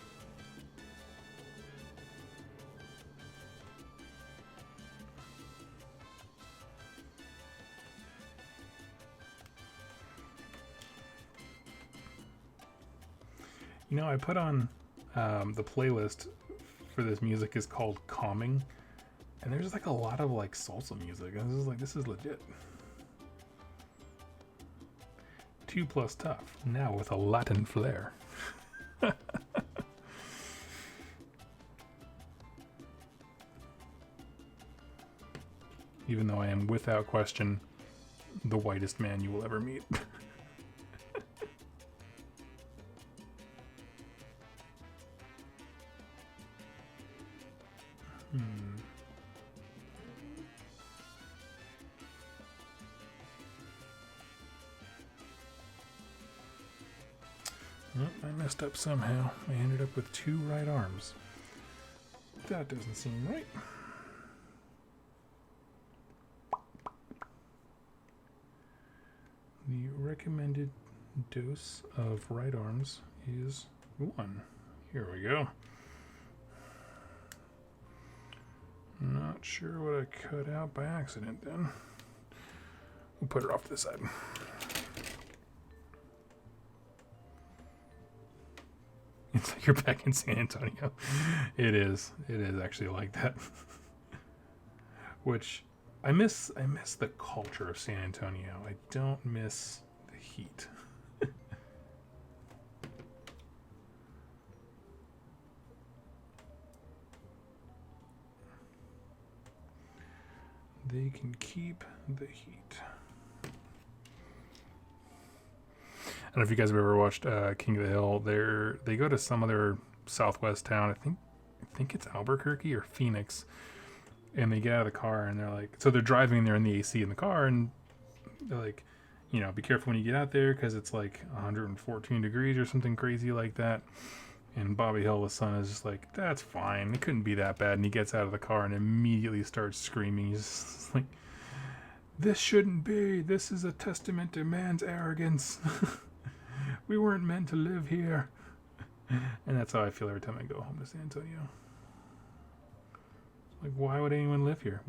You know, I put on the playlist for this music is called Calming, and there's like a lot of like salsa music. And this is legit. 2 plus tough, now with a Latin flair. Even though I am without question the whitest man you will ever meet. Oh, I messed up somehow. I ended up with 2 right arms. That doesn't seem right. The recommended dose of right arms is 1. Here we go. Not sure what I cut out by accident then. We'll put it off to the side. It's like you're back in San Antonio. It is. It is actually like that. Which I miss the culture of San Antonio. I don't miss the heat. They can keep the heat. I don't know if you guys have ever watched King of the Hill. They go to some other southwest town. I think it's Albuquerque or Phoenix. And they get out of the car and they're like, so they're driving there in the AC in the car, and they're like, you know, be careful when you get out there because it's like 114 degrees or something crazy like that. And Bobby Hill, the son, is just like, that's fine. It couldn't be that bad. And he gets out of the car and immediately starts screaming. He's just like, this shouldn't be. This is a testament to man's arrogance. We weren't meant to live here. And that's how I feel every time I go home to San Antonio. Like, why would anyone live here?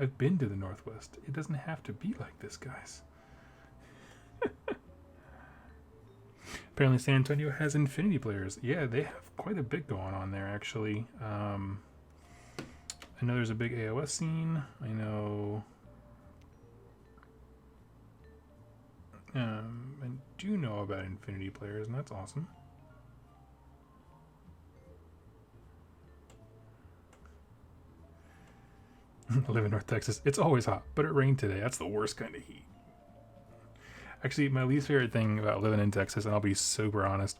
I've been to the Northwest. It doesn't have to be like this, guys. Apparently San Antonio has Infinity players. Yeah, they have quite a bit going on there, actually. I know there's a big AOS scene. I know... I do know about Infinity players, and that's awesome. I live in North Texas. It's always hot, but it rained today. That's the worst kind of heat. Actually, my least favorite thing about living in Texas, and I'll be super honest,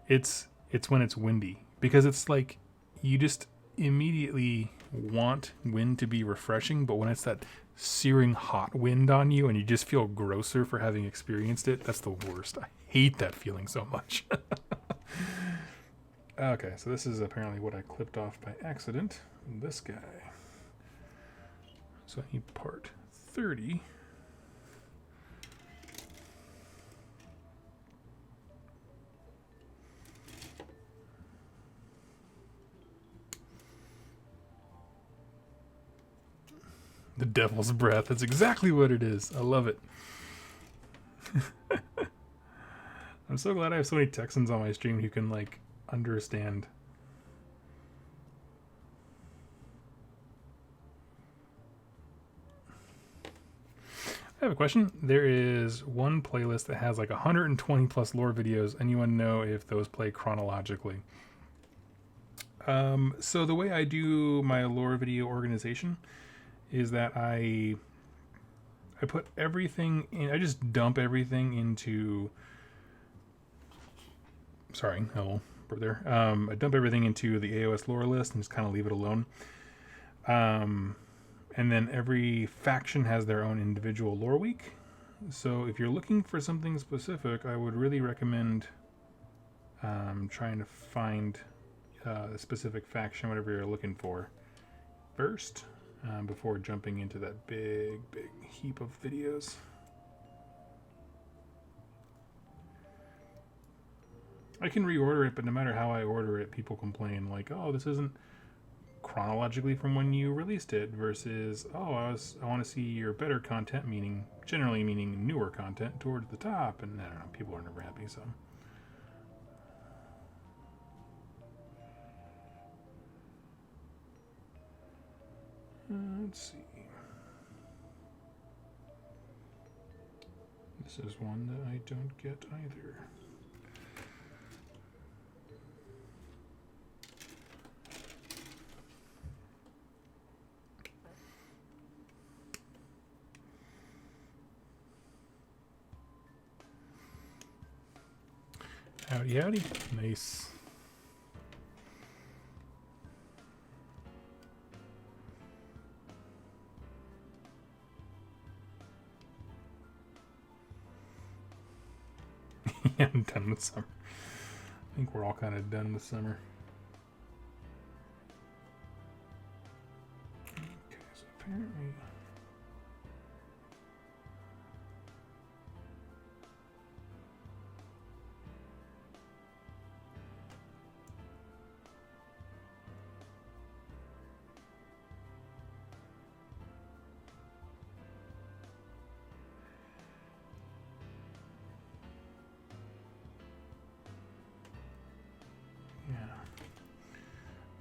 it's when it's windy. Because it's like, you just immediately want wind to be refreshing, but when it's that searing hot wind on you and you just feel grosser for having experienced it, that's the worst. I hate that feeling so much. Okay, so this is apparently what I clipped off by accident. This guy. So I need part 30. The devil's breath. That's exactly what it is. I love it. I'm so glad I have so many Texans on my stream who can, like, understand. I have a question. There is one playlist that has like 120 plus lore videos. Anyone know if those play chronologically? So the way I do my lore video organization is that I put everything in, I just dump everything into, sorry, hello, brother. I dump everything into the AOS lore list and just kind of leave it alone. And then every faction has their own individual lore week. So if you're looking for something specific, I would really recommend trying to find a specific faction, whatever you're looking for, first, before jumping into that big heap of videos. I can reorder it, but no matter how I order it, people complain like, oh, this isn't chronologically from when you released it, versus, oh, I want to see your better content, generally meaning newer content, towards the top. And I don't know, people are never happy. So Let's see. This is one that I don't get either. Howdy, howdy. Nice. Yeah, I'm done with summer. I think we're all kind of done with summer. Okay, so apparently...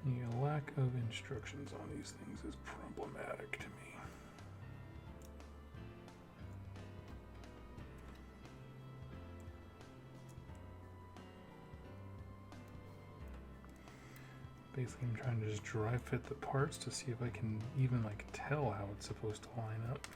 The lack of instructions on these things is problematic to me. Basically, I'm trying to just dry fit the parts to see if I can even like tell how it's supposed to line up.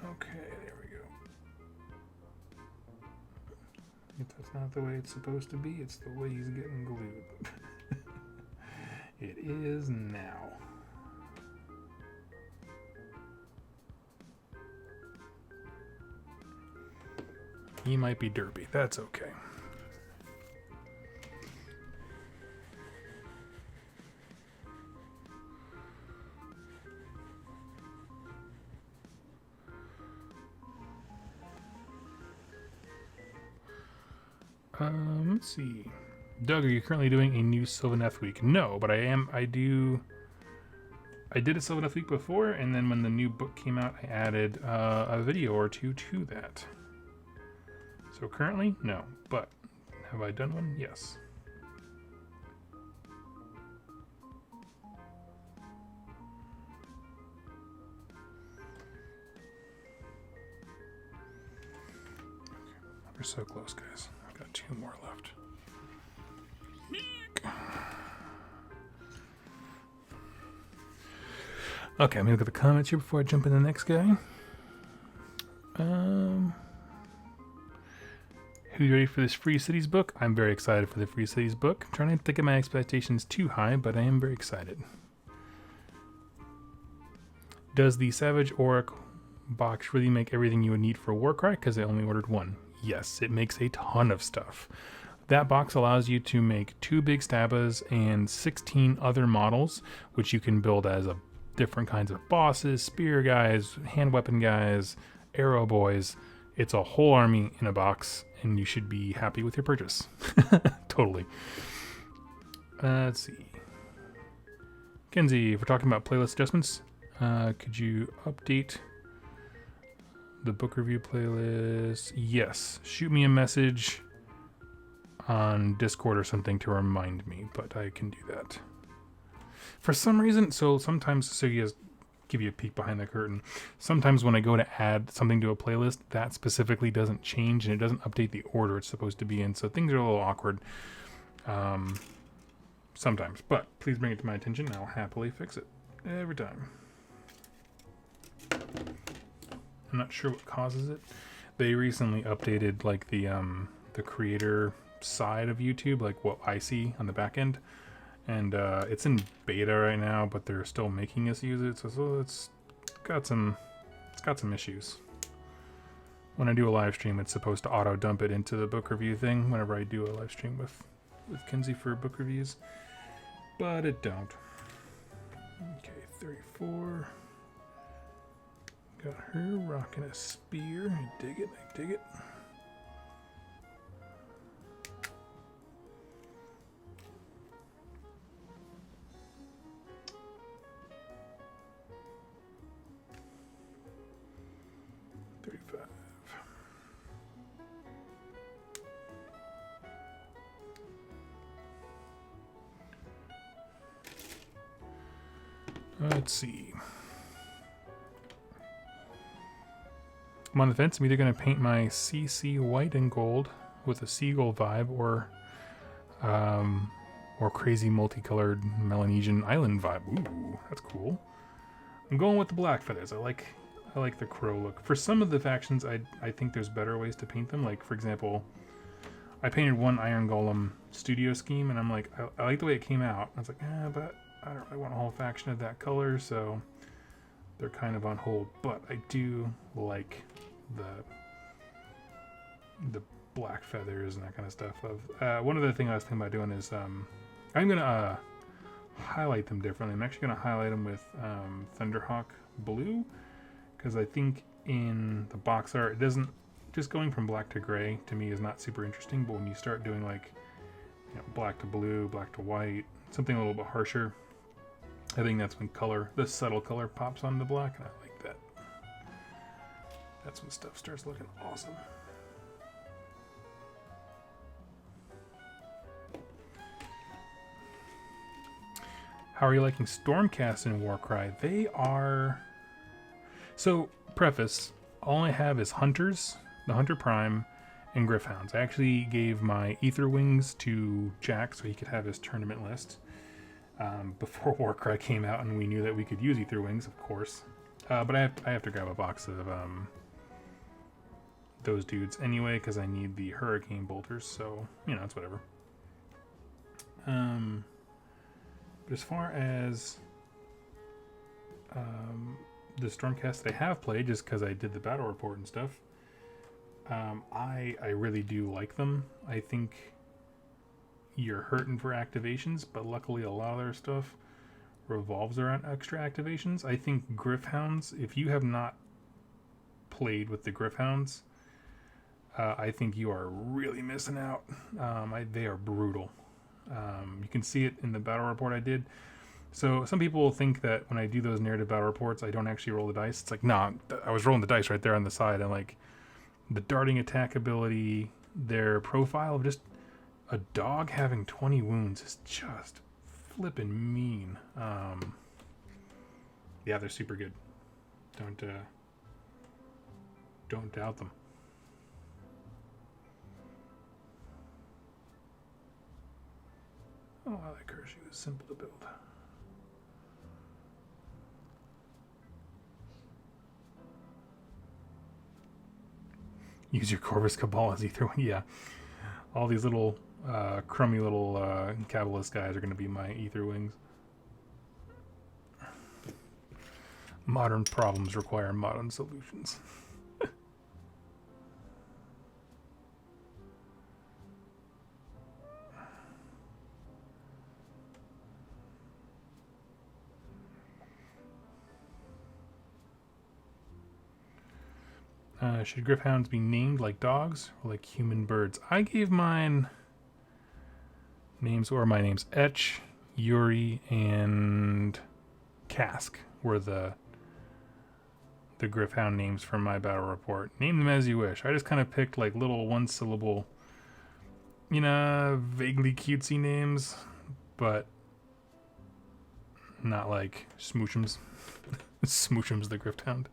Okay, there we go. If that's not the way it's supposed to be, it's the way he's getting glued. It is now. He might be derpy. That's okay. Let's see. Doug, are you currently doing a new Sylvaneth week? No, but I did a Sylvaneth week before, and then when the new book came out, I added a video or two to that. So currently, no, but have I done one? Yes. We're so close, guys. I've got 2 more left. Okay, I'm gonna look at the comments here before I jump in the next guy. Who's ready for this Free Cities book? I'm very excited for the Free Cities book. I'm trying not to get my expectations too high, but I am very excited. Does the Savage Auric box really make everything you would need for Warcry? Because I only ordered 1. Yes, it makes a ton of stuff. That box allows you to make 2 big stabas and 16 other models, which you can build as different kinds of bosses, spear guys, hand weapon guys, arrow boys. It's a whole army in a box, and you should be happy with your purchase. Totally. Let's see. Kenzie, if we're talking about playlist adjustments, could you update the book review playlist? Yes. Shoot me a message on Discord or something to remind me, but I can do that. For some reason, so you guys give you a peek behind the curtain. Sometimes when I go to add something to a playlist, that specifically doesn't change and it doesn't update the order it's supposed to be in. So things are a little awkward sometimes. But please bring it to my attention and I'll happily fix it every time. I'm not sure what causes it. They recently updated like the creator side of YouTube, like what I see on the back end. And it's in beta right now, but they're still making us use it, so it's got some issues. When I do a live stream, it's supposed to auto dump it into the book review thing whenever I do a live stream with Kenzie for book reviews, but it don't. Okay, 34. Got her rocking a spear. I dig it. I dig it. 35. Let's see. I'm on the fence. I'm either going to paint my CC white and gold with a seagull vibe, or crazy multicolored Melanesian island vibe. Ooh, that's cool. I'm going with the black feathers. I like the crow look. For some of the factions, I think there's better ways to paint them. Like, for example, I painted one Iron Golem studio scheme, and I'm like, I like the way it came out. I was like, but I don't really want a whole faction of that color, so they're kind of on hold. But I do like the black feathers and that kind of stuff. One other thing I was thinking about doing is I'm gonna highlight them differently. I'm actually gonna highlight them with Thunderhawk blue, because I think in the box art it doesn't, just going from black to gray to me is not super interesting. But when you start doing like, you know, black to blue, black to white, something a little bit harsher, I think that's when color, the subtle color, pops on the black, and I like that. That's when stuff starts looking awesome. How are you liking Stormcast and Warcry? They are... So, preface, all I have is Hunters, the Hunter Prime, and Gryph-hounds. I actually gave my Ether Wings to Jack so he could have his tournament list before Warcry came out, and we knew that we could use Ether Wings, of course. But I have to grab a box of those dudes anyway, because I need the Hurricane Bolters, so, you know, it's whatever. But as far as the Stormcast that I have played, just because I did the battle report and stuff, I really do like them. I think you're hurting for activations, but luckily a lot of their stuff revolves around extra activations. I think Gryph-hounds, if you have not played with the Gryph-hounds, I think you are really missing out. They are brutal. You can see it in the battle report I did. So some people will think that when I do those narrative battle reports, I don't actually roll the dice. It's like, nah, I was rolling the dice right there on the side. And like the darting attack ability, their profile of just a dog having 20 wounds is just flippin' mean. Yeah, they're super good. Don't doubt them. Oh, I like her. She was simple to build. Use your Corvus Cabal as Ether Wing. Yeah. All these little crummy little Cabalist guys are going to be my Ether Wings. Modern problems require modern solutions. Should Gryph-hounds be named like dogs or like human birds? I gave mine names, or my names, Etch, Yuri, and Cask were the Gryph-hound names from my battle report. Name them as you wish. I just kind of picked like little one-syllable, you know, vaguely cutesy names, but not like Smoochums. Smoochums the Gryph-hound.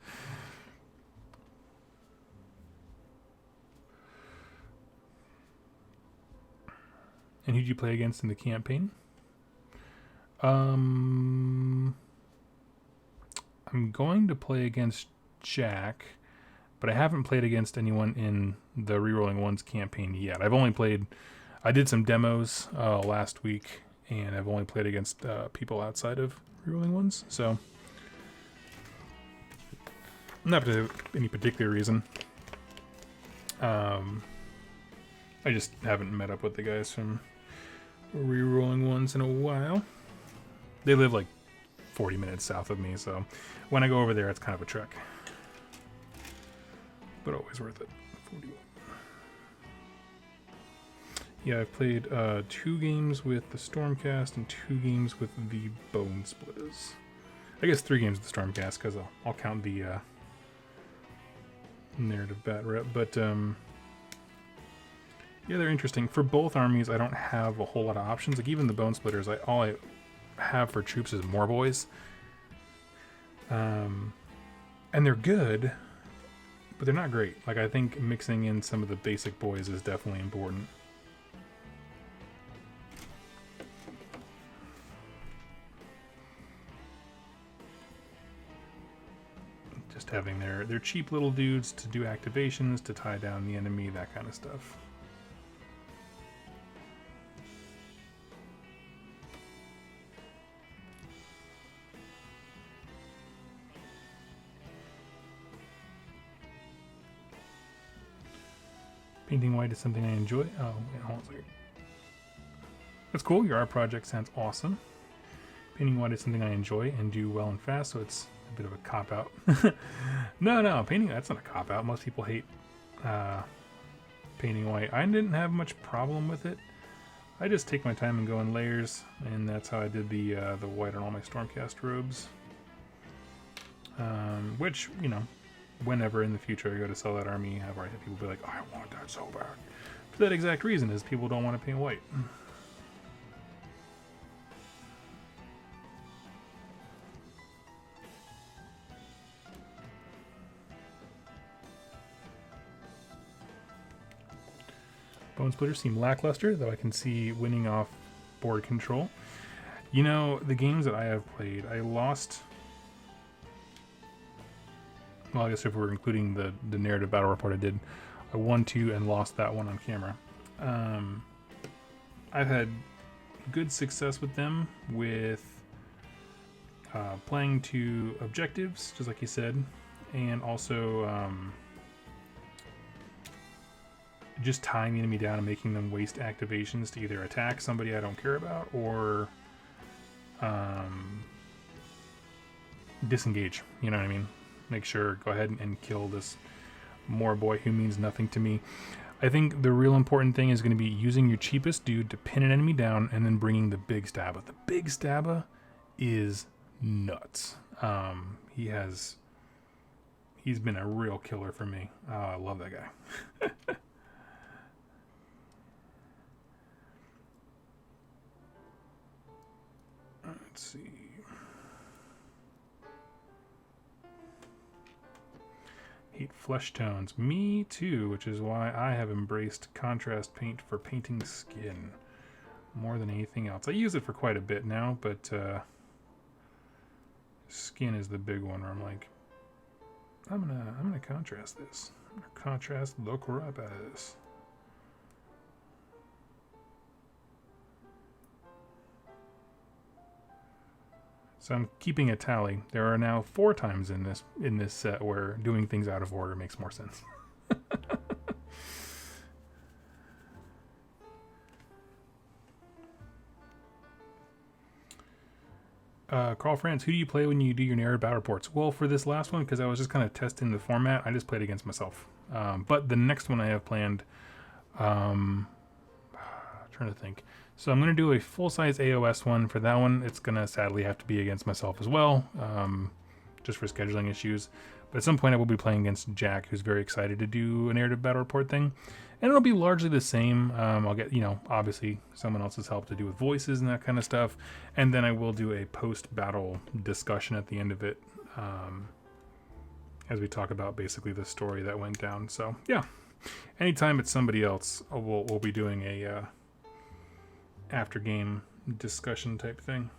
And who did you play against in the campaign? I'm going to play against Jack, but I haven't played against anyone in the Rerolling Ones campaign yet. I did some demos last week, and I've only played against people outside of Rerolling Ones, so not for any particular reason. I just haven't met up with the guys from Rerolling Ones in a while. They live like 40 minutes south of me, so when I go over there, it's kind of a trek. But always worth it. 41. Yeah, I've played 2 games with the Stormcast and 2 games with the Bone Splitters. I guess 3 games with the Stormcast, because I'll count the narrative bat rep, but yeah, they're interesting. For both armies, I don't have a whole lot of options. Like even the Bone Splitters, all I have for troops is more boys. And they're good, but they're not great. Like I think mixing in some of the basic boys is definitely important. Just having their cheap little dudes to do activations, to tie down the enemy, that kind of stuff. Painting white is something I enjoy. Oh, wait, hold on a second. That's cool. Your art project sounds awesome. Painting white is something I enjoy and do well and fast, so it's a bit of a cop-out. No, painting, that's not a cop-out. Most people hate painting white. I didn't have much problem with it. I just take my time and go in layers, and that's how I did the white on all my Stormcast robes. Which, you know, whenever in the future I go to sell that army, I've already had people be like, oh, I want that so bad. For that exact reason, is people don't want to paint white. Bone Splitters seem lackluster, though I can see winning off board control. You know, the games that I have played, I lost... Well, I guess if we're including the narrative battle report I did, I won 2 and lost that one on camera. I've had good success with them with playing to objectives, just like you said, and also just tying the enemy down and making them waste activations to either attack somebody I don't care about or disengage, you know what I mean? Make sure, go ahead and kill this Moor boy who means nothing to me. I think the real important thing is going to be using your cheapest dude to pin an enemy down and then bringing the big stabba. The big stabba is nuts. He's been a real killer for me. Oh, I love that guy. Let's see. Hate flesh tones. Me too, which is why I have embraced contrast paint for painting skin more than anything else. I use it for quite a bit now, but skin is the big one where I'm like, I'm gonna contrast this. I'm gonna contrast the crap out of this. So I'm keeping a tally. There are now 4 times in this set where doing things out of order makes more sense. Carl France, who do you play when you do your narrative battle reports? Well, for this last one, because I was just kind of testing the format, I just played against myself. But the next one I have planned, trying to think. So I'm going to do a full-size AOS one. For that one, it's going to sadly have to be against myself as well, just for scheduling issues. But at some point I will be playing against Jack, who's very excited to do a narrative battle report thing. And it'll be largely the same. I'll get, obviously someone else's help to do with voices and that kind of stuff. And then I will do a post-battle discussion at the end of it, as we talk about basically the story that went down. So, yeah. Anytime it's somebody else, we'll be doing a... after game discussion type thing.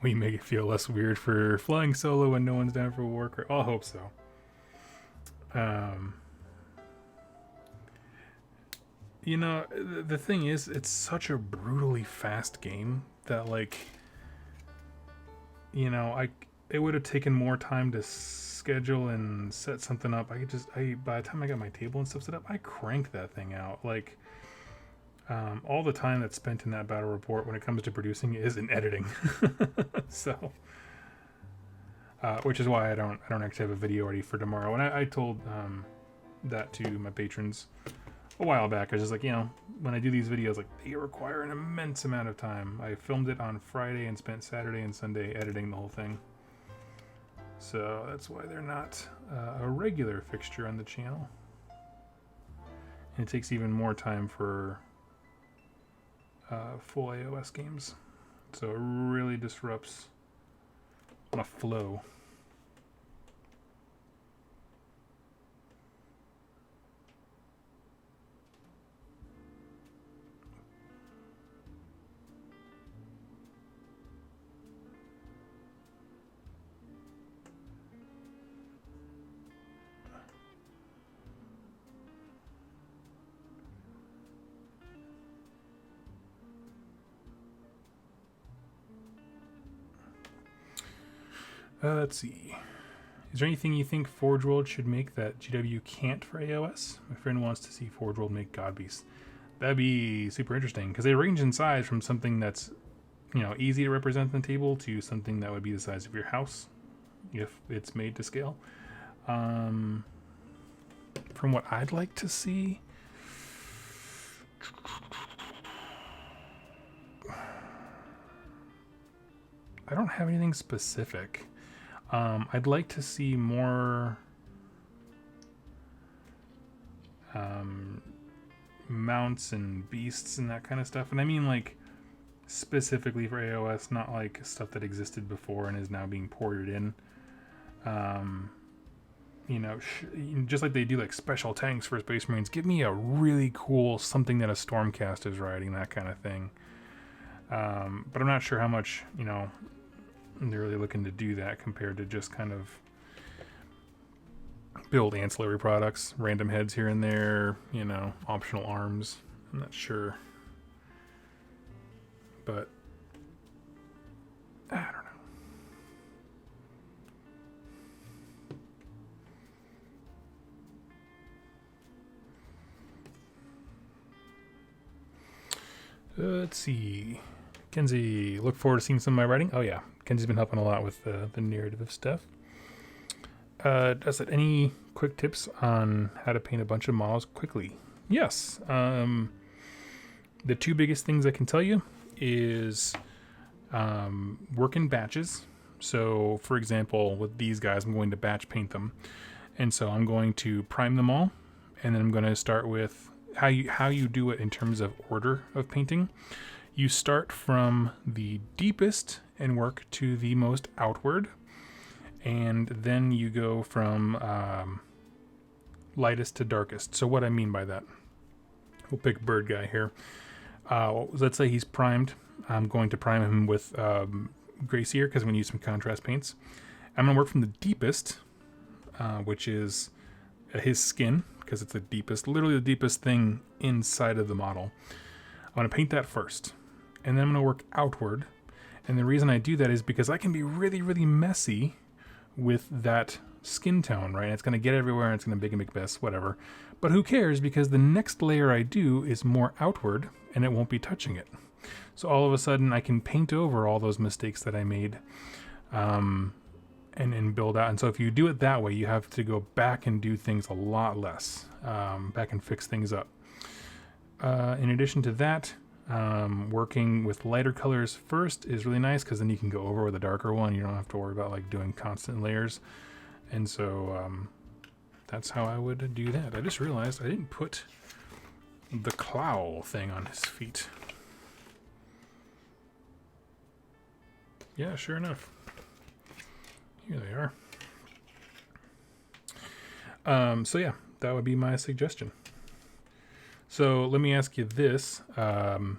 We make it feel less weird for flying solo when no one's down for Warcraft. I'll hope so. The thing is, it's such a brutally fast game that, like, it would have taken more time to schedule and set something up. By the time I got my table and stuff set up, I cranked that thing out. Like, all the time that's spent in that battle report when it comes to producing is in editing. So, which is why I don't actually have a video ready for tomorrow. And I told that to my patrons a while back. I was just like, you know, when I do these videos, like, they require an immense amount of time. I filmed it on Friday and spent Saturday and Sunday editing the whole thing. So that's why they're not a regular fixture on the channel. And it takes even more time for full iOS games. So it really disrupts my flow. Let's see. Is there anything you think Forge World should make that GW can't for AOS? My friend wants to see Forge World make God Beasts. That'd be super interesting because they range in size from something that's, you know, easy to represent on the table to something that would be the size of your house if it's made to scale. From what I'd like to see, I don't have anything specific. I'd like to see more mounts and beasts and that kind of stuff. And I mean, like, specifically for AOS, not like stuff that existed before and is now being ported in. You know, just like they do like special tanks for Space Marines. Give me a really cool something that a Stormcast is riding, that kind of thing. But I'm not sure how much, you know, they're really looking to do that compared to just kind of build ancillary products, random heads here and there, you know, optional arms. I'm not sure. But I don't know. Let's see. Kenzie, look forward to seeing some of my writing. Oh yeah, Kenzie's been helping a lot with the narrative stuff. Does it any quick tips on how to paint a bunch of models quickly? Yes. The two biggest things I can tell you is work in batches. So, for example, with these guys, I'm going to batch paint them, and so I'm going to prime them all, and then I'm going to start with how you do it in terms of order of painting. You start from the deepest and work to the most outward. And then you go from lightest to darkest. So what I mean by that, we'll pick Bird Guy here. Let's say he's primed. I'm going to prime him with Gracier because I'm going to use some contrast paints. I'm going to work from the deepest, which is his skin, because it's the deepest, literally the deepest thing inside of the model. I'm going to paint that first. And then I'm going to work outward. And the reason I do that is because I can be really, really messy with that skin tone, right? It's going to get everywhere and it's going to make a big mess, whatever. But who cares? Because the next layer I do is more outward and it won't be touching it. So all of a sudden I can paint over all those mistakes that I made and build out. And so if you do it that way, you have to go back and do things a lot less, back and fix things up. In addition to that, working with lighter colors first is really nice because then you can go over with a darker one. You don't have to worry about like doing constant layers. And so that's how I would do that. I just realized I didn't put the claw thing on his feet. Yeah, sure enough. Here they are. So yeah, that would be my suggestion. So let me ask you this. Where'd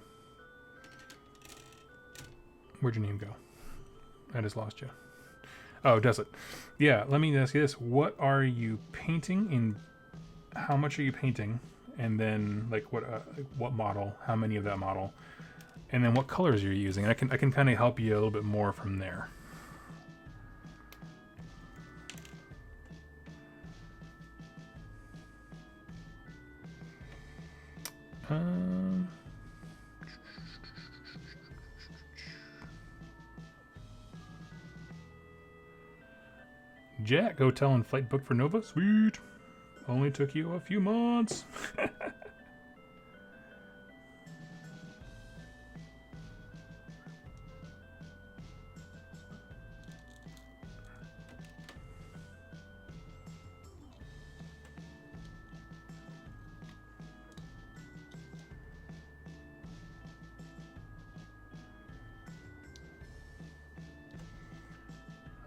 your name go? I just lost you. Oh, does it? Yeah, let me ask you this. What are you painting in? How much are you painting? And then like what model? How many of that model? And then what colors you're using? And I can kind of help you a little bit more from there. Jack, hotel and flight booked for Nova? Sweet. Only took you a few months.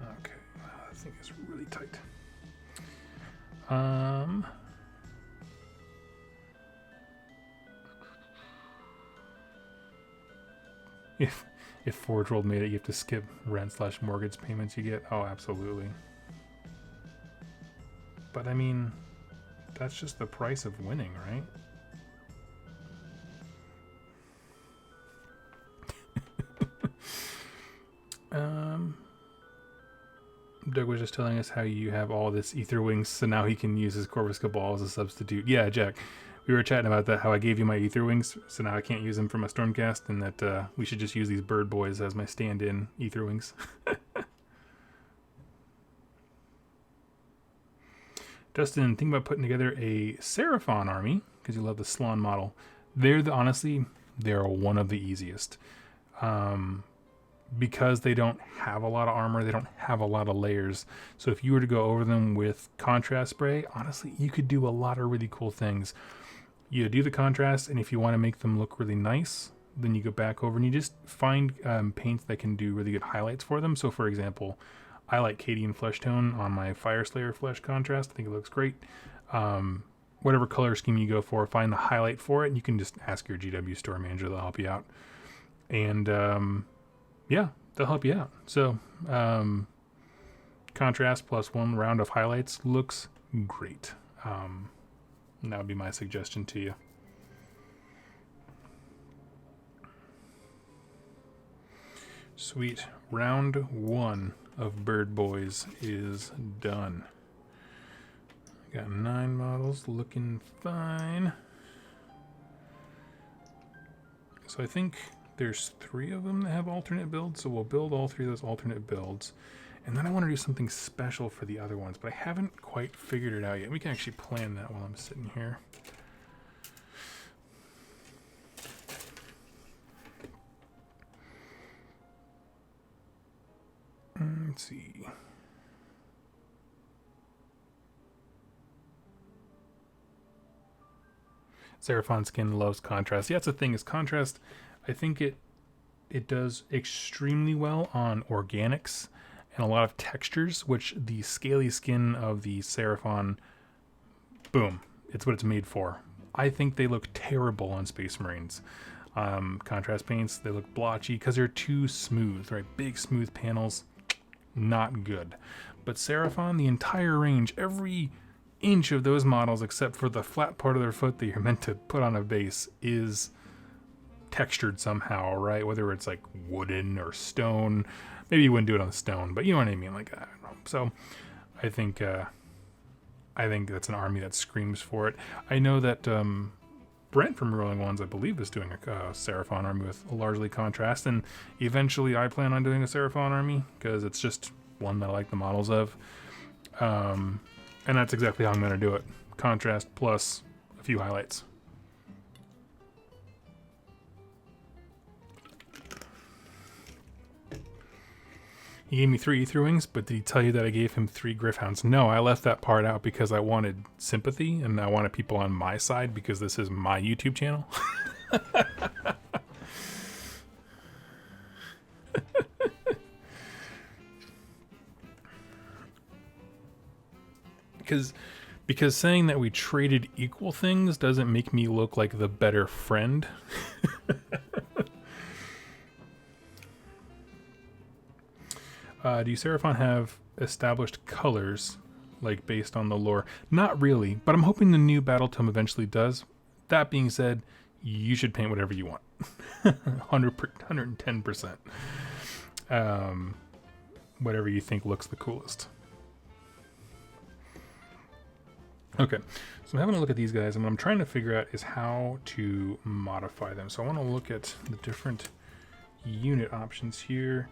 Okay, that thing is really tight. If Forge World made it, you have to skip rent/mortgage payments you get. Oh, absolutely. But I mean, that's just the price of winning, right? Doug was just telling us how you have all this ether wings, so now he can use his Corvus Cabal as a substitute. Yeah, Jack, we were chatting about that, how I gave you my ether wings, so now I can't use them for my Stormcast, and that we should just use these bird boys as my stand-in ether wings. Dustin, think about putting together a Seraphin army, because you love the Slon model. Honestly, they're one of the easiest. Because they don't have a lot of armor, they don't have a lot of layers. So if you were to go over them with contrast spray, honestly, you could do a lot of really cool things. You do the contrast, and if you want to make them look really nice, then you go back over and you just find paints that can do really good highlights for them. So for example, I like Cadian Flesh Tone on my Fire Slayer Flesh contrast. I think it looks great. Whatever color scheme you go for, find the highlight for it, and you can just ask your GW store manager, they'll help you out. And yeah, they'll help you out. So, contrast plus 1 round of highlights looks great. That would be my suggestion to you. Sweet. Round 1 of Bird Boys is done. Got 9 models looking fine. So I think there's 3 of them that have alternate builds, so we'll build all 3 of those alternate builds. And then I want to do something special for the other ones, but I haven't quite figured it out yet. We can actually plan that while I'm sitting here. Let's see. Seraphin skin loves contrast. Yeah, that's the thing, is contrast. I think it does extremely well on organics and a lot of textures, which the scaly skin of the Seraphin, boom, it's what it's made for. I think they look terrible on Space Marines. Contrast paints, they look blotchy because they're too smooth, right? Big smooth panels, not good. But Seraphin, the entire range, every inch of those models except for the flat part of their foot that you're meant to put on a base is textured somehow, right? Whether it's like wooden or stone. Maybe you wouldn't do it on stone, but you know what I mean. Like, I don't know. So I think that's an army that screams for it. I know that Brent from Rolling Ones, I believe, is doing a Seraphin army with a largely contrast, and eventually I plan on doing a Seraphin army because it's just one that I like the models of. And that's exactly how I'm going to do it. Contrast plus a few highlights. He gave me 3 ether wings, but did he tell you that I gave him 3 Gryph-hounds? No, I left that part out because I wanted sympathy and I wanted people on my side because this is my YouTube channel. Because saying that we traded equal things doesn't make me look like the better friend. Do you Seraphin have established colors, like based on the lore? Not really, but I'm hoping the new Battle Tome eventually does. That being said, you should paint whatever you want. 110%. Whatever you think looks the coolest. Okay, so I'm having a look at these guys, and what I'm trying to figure out is how to modify them. So I want to look at the different unit options here.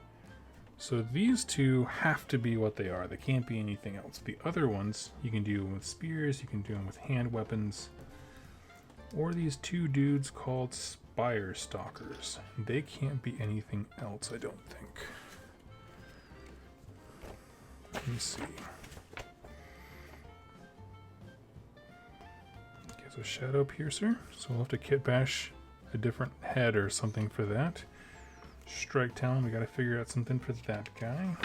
So these two have to be what they are. They can't be anything else. The other ones, you can do them with spears, you can do them with hand weapons, or these two dudes called Spire Stalkers. They can't be anything else, I don't think. Let me see. Okay, so Shadow Piercer. So we'll have to kit bash a different head or something for that. Strike Talon, we gotta figure out something for that guy.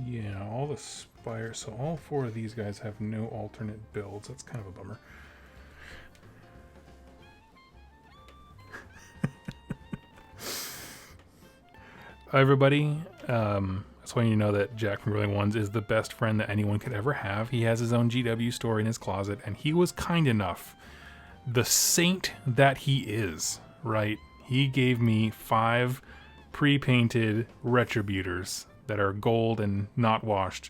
Yeah, all the Spire, so all four of these guys have no alternate builds. That's kind of a bummer. Hi everybody. I just want you to know that Jack from Rolling Ones is the best friend that anyone could ever have. He has his own GW store in his closet, and he was kind enough, the saint that he is, right? He gave me 5 pre-painted Retributors that are gold and not washed.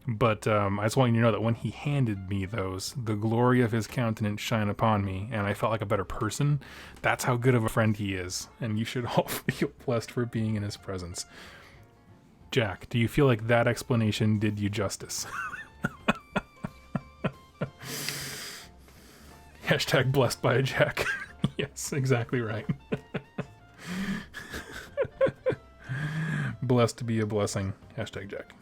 But I just want you to know that when he handed me those, the glory of his countenance shine upon me, and I felt like a better person. That's how good of a friend he is, and you should all feel blessed for being in his presence. Jack, do you feel like that explanation did you justice? Hashtag blessed by a Jack. Yes, exactly right. Blessed to be a blessing. Hashtag Jack.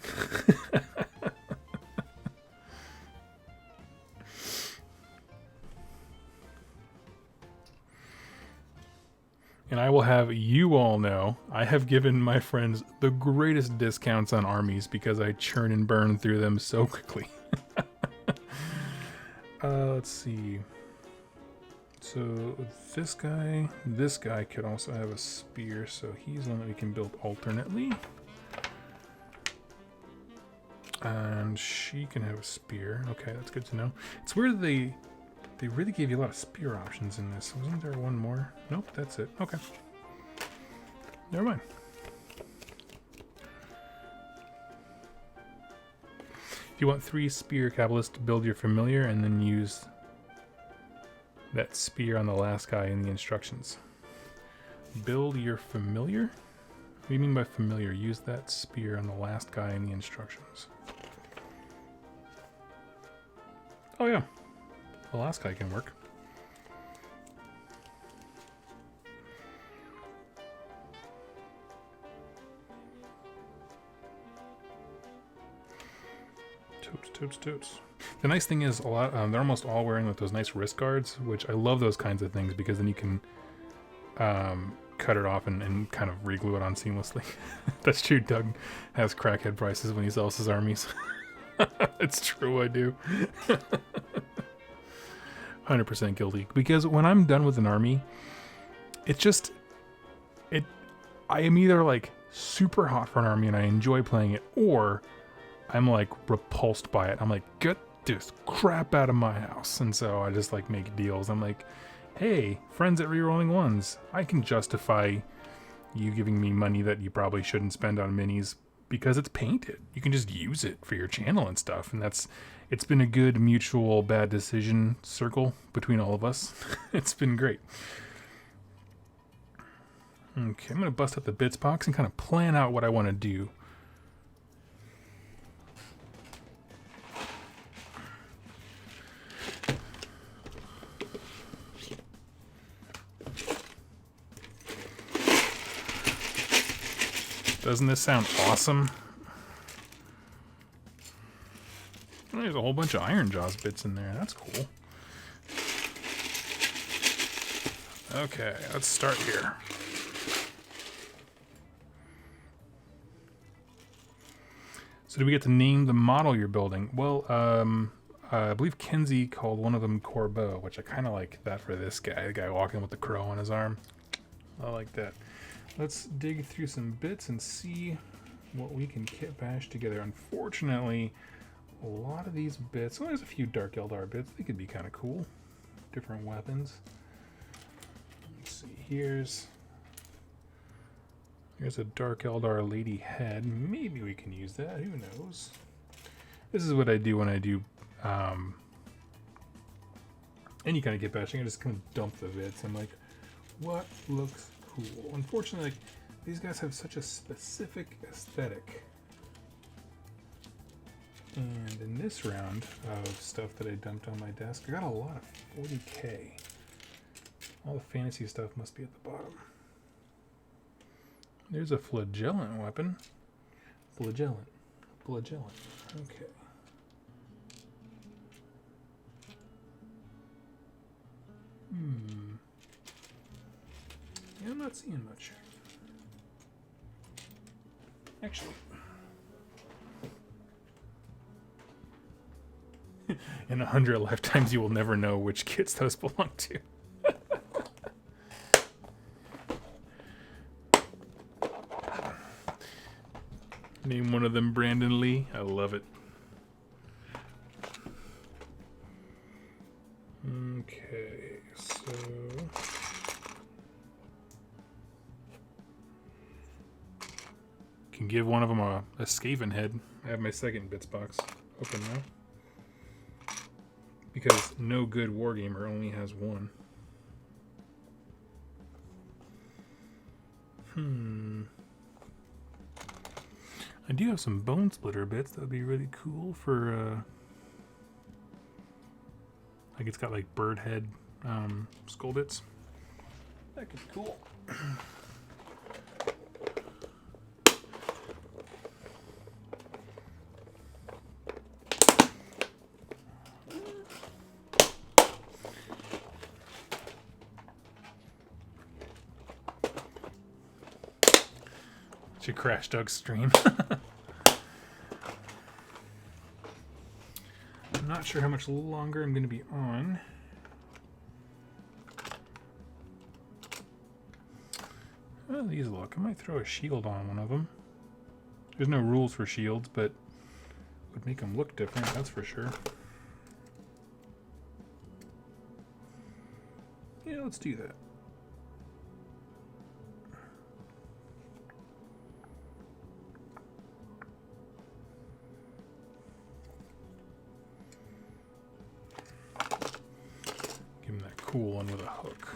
And I will have you all know, I have given my friends the greatest discounts on armies because I churn and burn through them so quickly. Let's see. So this guy could also have a spear, so he's one that we can build alternately. And she can have a spear. Okay, that's good to know. It's weird that they really gave you a lot of spear options in this. Wasn't there one more? Nope, that's it. Okay. Never mind. If you want 3 spear Cabalists to build your familiar and then use that spear on the last guy in the instructions. Build your familiar? What do you mean by familiar? Use that spear on the last guy in the instructions. Oh yeah. The last guy can work. Totes. The nice thing is, they're almost all wearing like those nice wrist guards, which I love those kinds of things because then you can cut it off and kind of reglue it on seamlessly. That's true. Doug has crackhead prices when he sells his armies. It's true, I do. 100% guilty, because when I'm done with an army, I am either like super hot for an army and I enjoy playing it, or I'm like repulsed by it. I'm like, get this crap out of my house. And so I just like make deals. I'm like, hey, friends at Rerolling Ones, I can justify you giving me money that you probably shouldn't spend on minis because it's painted. You can just use it for your channel and stuff. And it's been a good mutual bad decision circle between all of us. It's been great. Okay, I'm going to bust out the bits box and kind of plan out what I want to do. Doesn't this sound awesome? There's a whole bunch of Iron Jaws bits in there. That's cool. Okay, let's start here. So do we get to name the model you're building? Well, I believe Kenzie called one of them Corvus, which I kind of like that for this guy. The guy walking with the crow on his arm. I like that. Let's dig through some bits and see what we can kit bash together. Unfortunately, a lot of these bits, well, there's a few Dark Eldar bits. They could be kind of cool. Different weapons. Let's see, here's a Dark Eldar lady head. Maybe we can use that, who knows. This is what I do when I do any kind of kit bashing. I just kind of dump the vids. I'm like, what looks cool? Unfortunately, like, these guys have such a specific aesthetic. And in this round of stuff that I dumped on my desk, I got a lot of 40k. All the fantasy stuff must be at the bottom. There's a flagellant weapon. Flagellant. Flagellant. Okay. Yeah, I'm not seeing much. Actually. In 100 lifetimes, you will never know which kits those belong to. Name one of them Brandon Lee. I love it. Okay, so... can give one of them a Skaven head. I have my second bits box open now. Because no good wargamer only has one. I do have some bone splitter bits that would be really cool for like it's got like bird head skull bits. That could be cool. Should crash Doug's stream. I'm not sure how much longer I'm going to be on. Well, these look. I might throw a shield on one of them. There's no rules for shields, but it would make them look different, that's for sure. Yeah, let's do that. Give him that cool one with a hook.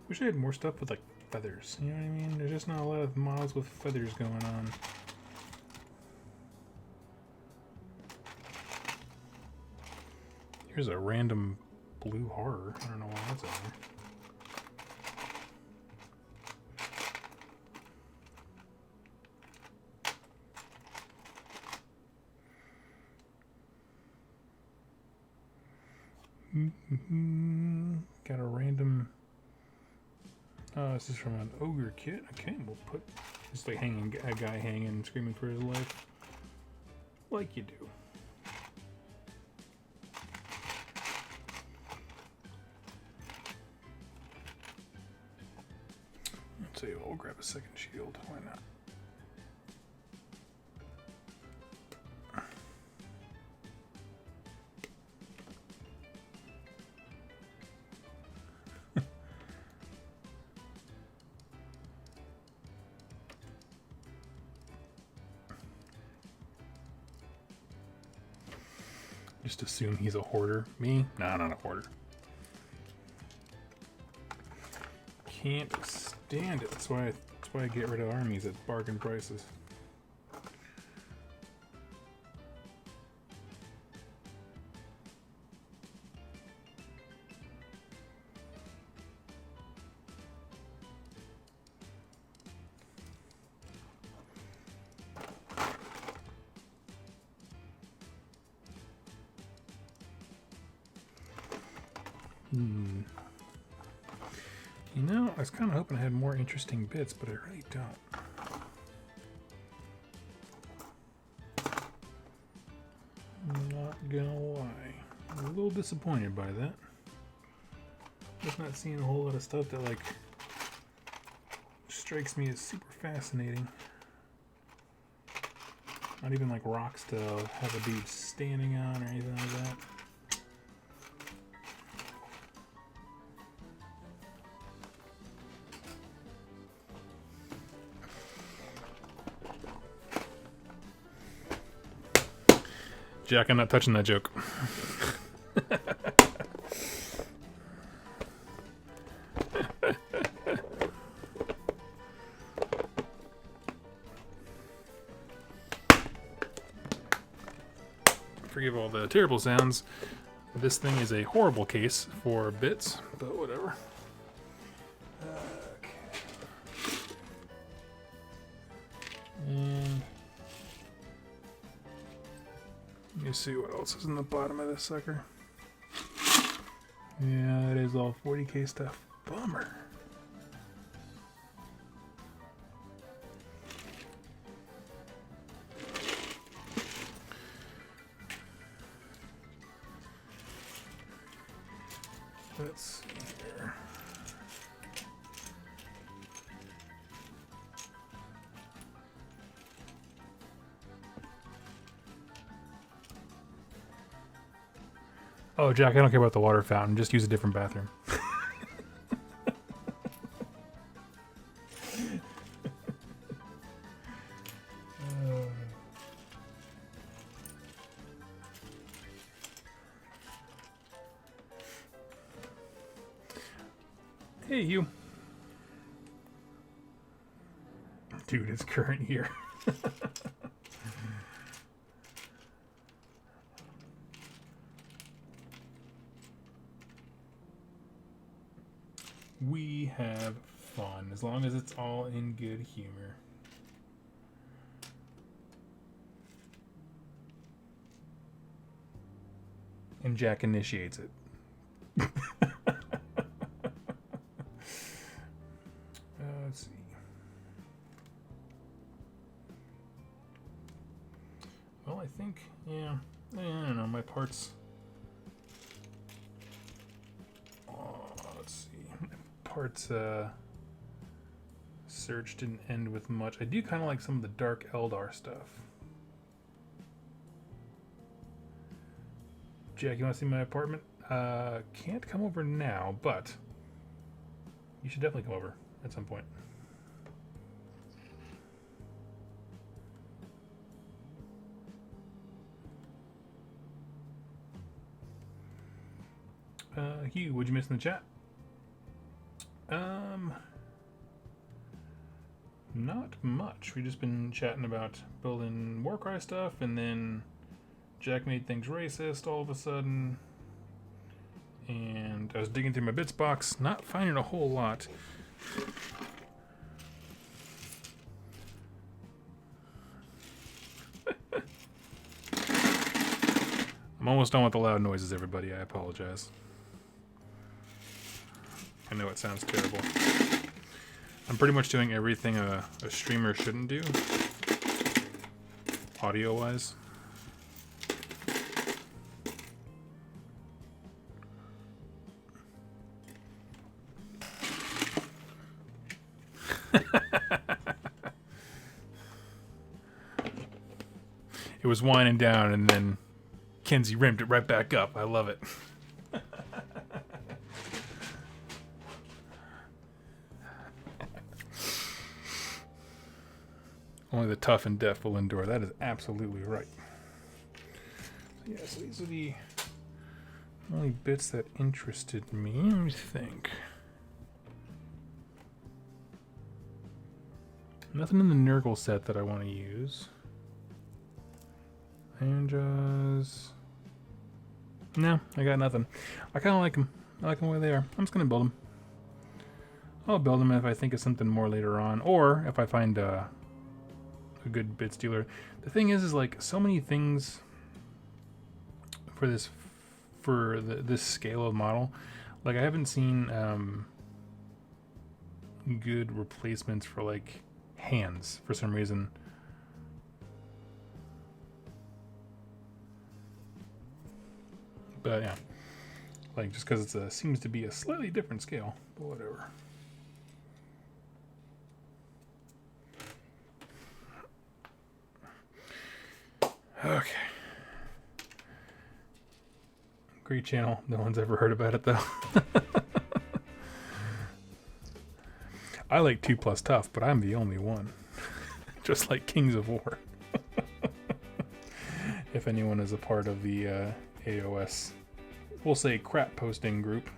Wish I had more stuff with like feathers, you know what I mean? There's just not a lot of models with feathers going on. Here's a random blue horror. I don't know why that's out there. Got a random... this is from an ogre kit. Okay, we'll put just like a guy hanging, screaming for his life, like you do. Let's see. We'll grab a second shield. Why not? Just assume he's a hoarder. Me? Nah, not a hoarder. Can't stand it. That's why I get rid of armies at bargain prices. You know, I was kind of hoping I had more interesting bits, but I really don't. I'm not gonna lie. I'm a little disappointed by that. Just not seeing a whole lot of stuff that like strikes me as super fascinating. Not even like rocks to have a dude standing on or anything like that. Jack, I'm not touching that joke. Forgive all the terrible sounds. This thing is a horrible case for bits, but whatever. Okay. And let me see what else is in the bottom of this sucker. Yeah, it is all 40k stuff. Bummer. Let's see here. Oh, Jack, I don't care about the water fountain. Just use a different bathroom. Hey, you. Dude, it's current year. We have fun, as long as it's all in good humor. And Jack initiates it. Let's see. Well, I think, yeah, I don't know, my parts. Let's see. My parts search didn't end with much. I do kind of like some of the Dark Eldar stuff. Jack, you want to see my apartment? Can't come over now, but you should definitely come over at some point. Hugh, what'd you miss in the chat? Not much. We've just been chatting about building Warcry stuff, and then Jack made things racist all of a sudden. And I was digging through my bits box, not finding a whole lot. I'm almost done with the loud noises, everybody. I apologize. I know it sounds terrible. I'm pretty much doing everything a streamer shouldn't do, audio-wise. It was winding down, and then Kenzie rimmed it right back up. I love it. Only the tough and deaf will endure. That is absolutely right. So yeah, so these are the only bits that interested me. Let me think. Nothing in the Nurgle set that I want to use. And just... No, I got nothing. I kind of like them. I like them where they are. I'm just going to build them. I'll build them if I think of something more later on. Or if I find a good bits dealer. The thing is like so many things for this this scale of model. Like I haven't seen good replacements for like hands for some reason. But yeah, Like, just because it seems to be a slightly different scale, but whatever. Okay. Great channel. No one's ever heard about it, though. I like 2+ tough, but I'm the only one. Just like Kings of War. If anyone is a part of the AOS, we'll say crap posting group,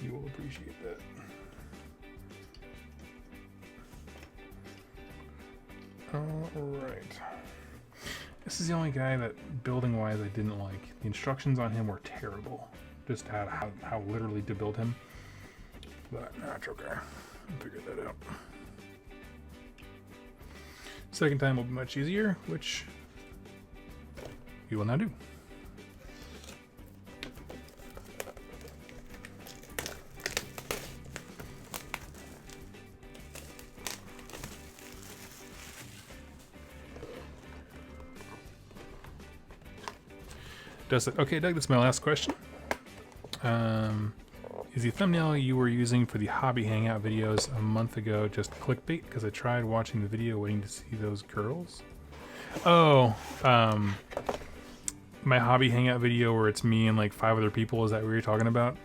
you will appreciate that. Alright. This is the only guy that, building-wise, I didn't like. The instructions on him were terrible. Just how literally to build him. But that's okay. I'll figure that out. Second time will be much easier, which we will now do. Does it? Okay, Doug, that's my last question. Is the thumbnail you were using for the hobby hangout videos a month ago just clickbait? Because I tried watching the video waiting to see those girls. Oh, my hobby hangout video where it's me and like 5 other people, is that what you're talking about?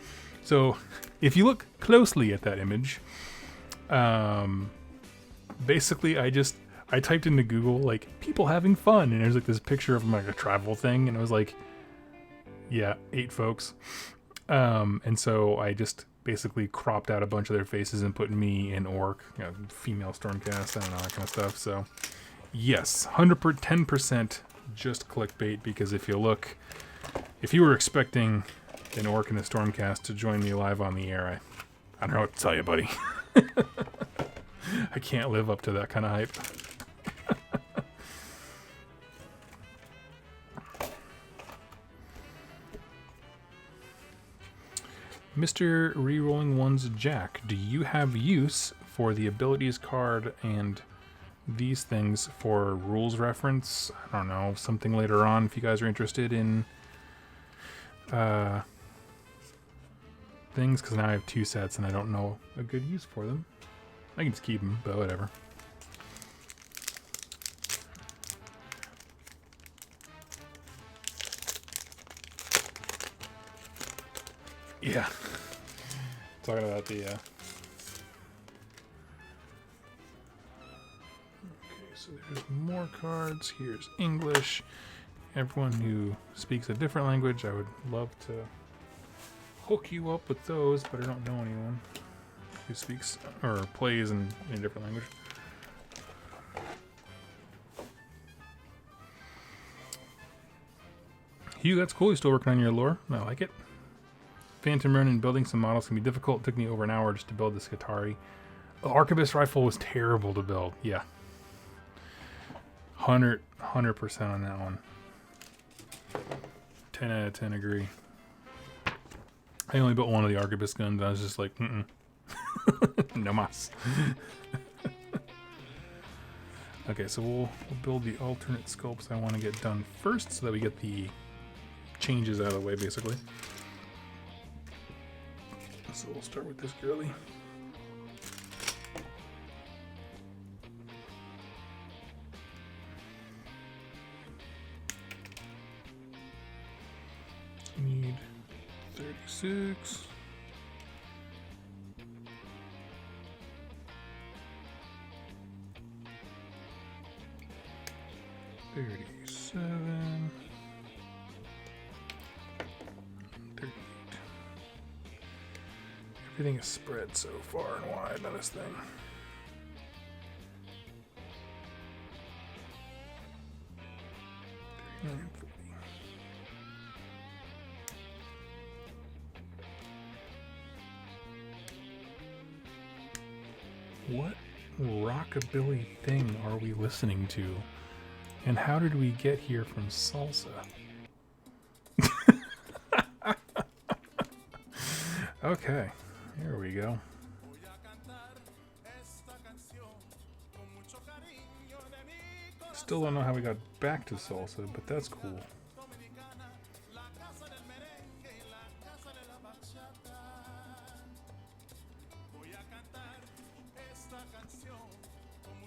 So if you look closely at that image, basically I typed into Google like people having fun, and there's like this picture of like a travel thing, and it was like, yeah, 8 folks. And so I just basically cropped out a bunch of their faces and put me in orc, you know, female stormcast, I don't know, that kind of stuff. So yes, 10% just clickbait, because if you look, if you were expecting an orc and a stormcast to join me live on the air, I don't know what to tell you, buddy. I can't live up to that kind of hype. Mr. Rerolling One's Jack, do you have use for the abilities card and these things for rules reference? I don't know, something later on if you guys are interested in things, because now I have 2 sets and I don't know a good use for them. I can just keep them, but whatever. Yeah. Talking about the okay, so there's more cards. Here's English. Everyone who speaks a different language, I would love to hook you up with those, but I don't know anyone who speaks or plays in a different language. Hugh, that's cool. You're still working on your lore. I like it. Phantom Run and building some models can be difficult. It took me over an hour just to build this Qatari. The Arquebus rifle was terrible to build. Yeah. 100% on that one. 10 out of 10 agree. I only built one of the Arquebus guns. I was just like, no mas. Okay, so we'll build the alternate sculpts I want to get done first so that we get the changes out of the way, basically. So we'll start with this girly. Need 36. 37. 38. Everything is spread so far and wide on this thing. What rockabilly thing are we listening to? And how did we get here from salsa? Okay, here we go. Still don't know how we got back to salsa, but that's cool.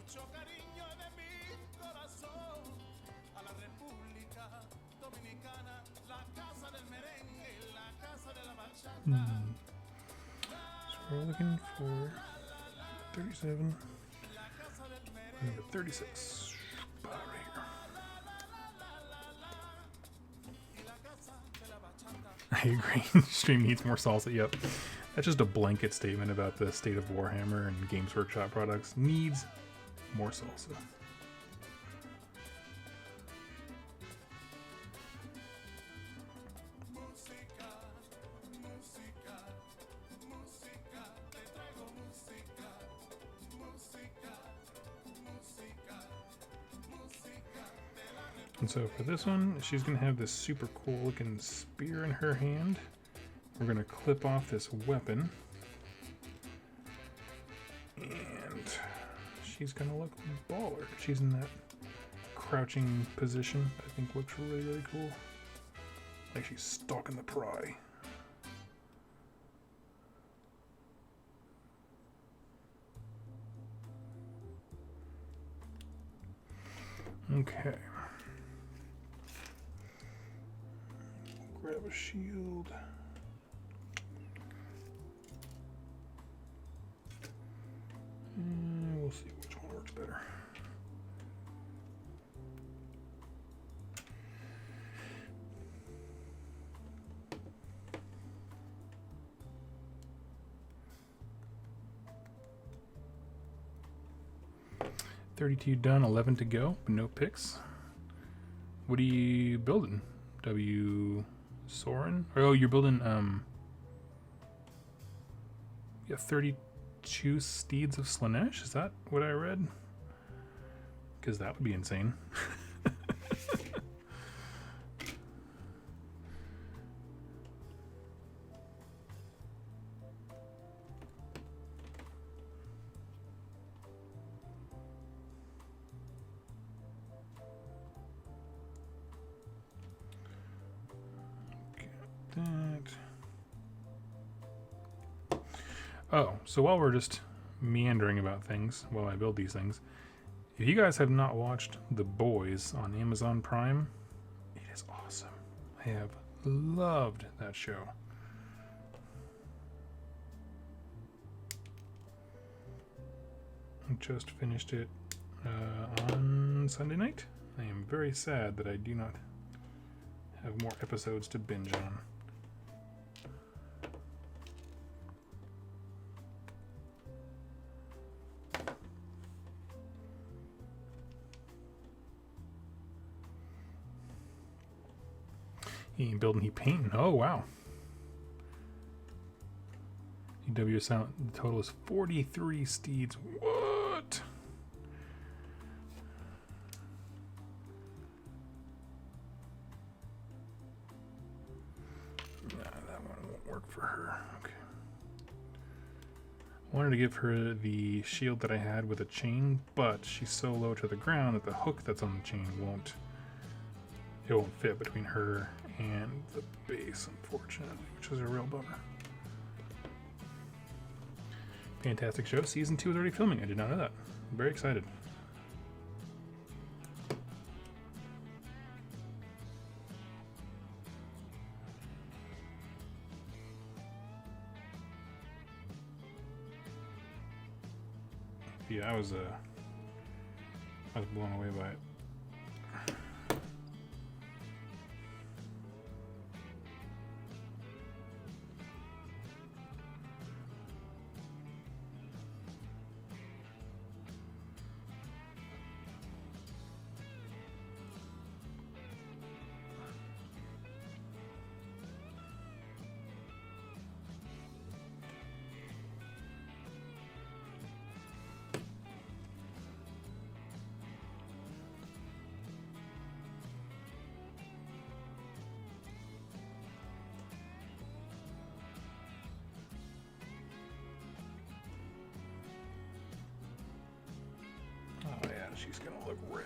So we're looking for 37. Number 36. Right here. I agree. Stream needs more salsa. Yep. That's just a blanket statement about the state of Warhammer and Games Workshop products. Needs more salsa. And so for this one, she's going to have this super cool looking spear in her hand. We're going to clip off this weapon. And she's going to look baller. She's in that crouching position. I think looks really, really cool. Like she's stalking the prey. Okay. Grab a shield. And we'll see which one works better. $32 done, 11 to go, but no picks. What are you building? Soren? Oh, you're building, yeah, 32 Steeds of Slaanesh? Is that what I read? Because that would be insane. Oh, so while we're just meandering about things while I build these things, if you guys have not watched The Boys on Amazon Prime, it is awesome. I have loved that show. I just finished it on Sunday night. I am very sad that I do not have more episodes to binge on. He ain't building, he painting. Oh, wow. EW sound, the total is 43 steeds. What? Nah, that one won't work for her. Okay. I wanted to give her the shield that I had with a chain, but she's so low to the ground that the hook that's on the chain won't fit between her and the base, unfortunately, which is a real bummer. Fantastic show. Season 2 is already filming. I did not know that. I'm very excited. Yeah, I was blown away by it. She's gonna look red.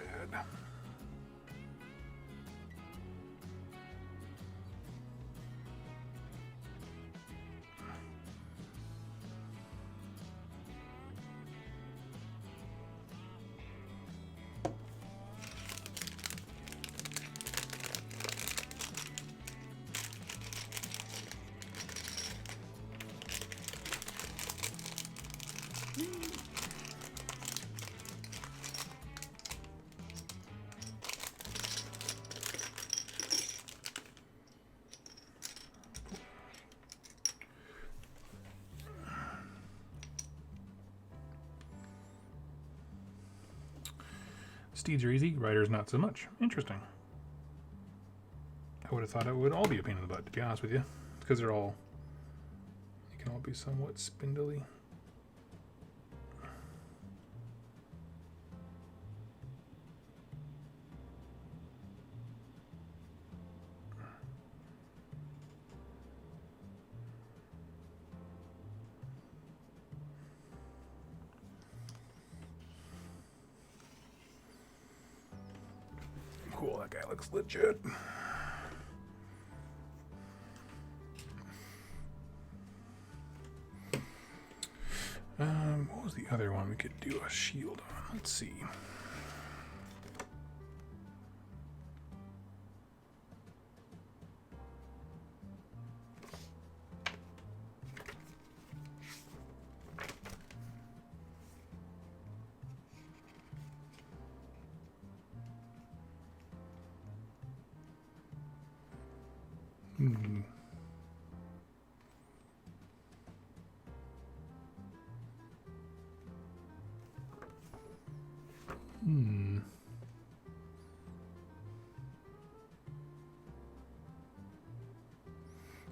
Steeds are easy, riders not so much. Interesting. I would have thought it would all be a pain in the butt, to be honest with you. Because they're all... You can all be somewhat spindly. Cool, that guy looks legit. What was the other one we could do a shield on? Let's see.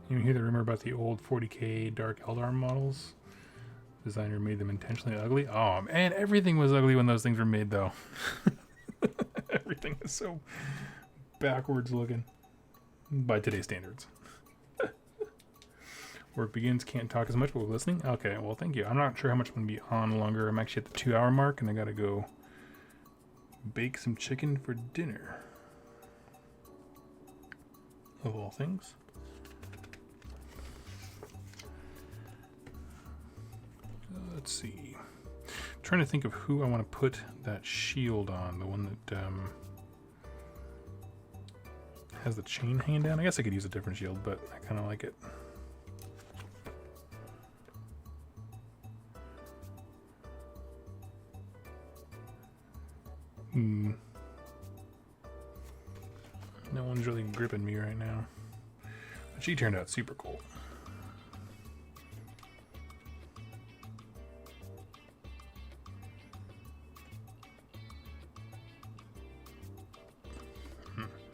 You hear the rumor about the old 40k Dark Eldar models? Designer made them intentionally ugly. Oh man, everything was ugly when those things were made, though. Everything is so backwards looking by today's standards. Work begins, can't talk as much, but we're listening. Okay, well, thank you. I'm not sure how much I'm going to be on longer. I'm actually at the 2-hour mark, and I got to go bake some chicken for dinner. Of all things. Let's see. I'm trying to think of who I want to put that shield on. The one that has the chain hanging down. I guess I could use a different shield, but I kind of like it. No one's really gripping me right now. But she turned out super cool.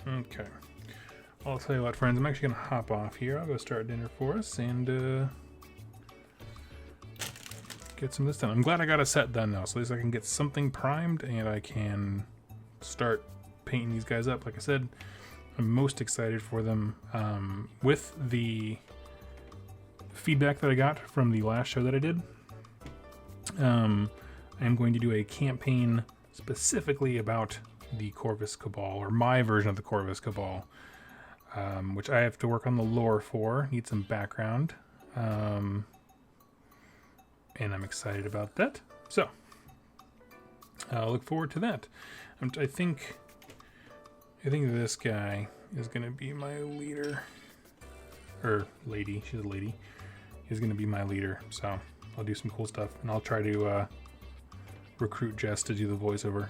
Okay. Well, I'll tell you what, friends, I'm actually going to hop off here. I'll go start dinner for us and get some of this done. I'm glad I got a set done now, so at least I can get something primed and I can start painting these guys up. Like I said, I'm most excited for them. With the feedback that I got from the last show that I did, I'm going to do a campaign specifically about the Corvus Cabal, or my version of the Corvus Cabal, which I have to work on the lore for, need some background, and I'm excited about that. So, I'll look forward to that. I think this guy is going to be my leader, or lady, she's a lady, is going to be my leader, so I'll do some cool stuff, and I'll try to recruit Jess to do the voiceover.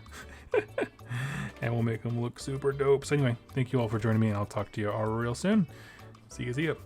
And we'll make them look super dope. So anyway, thank you all for joining me, and I'll talk to you all real soon. See you.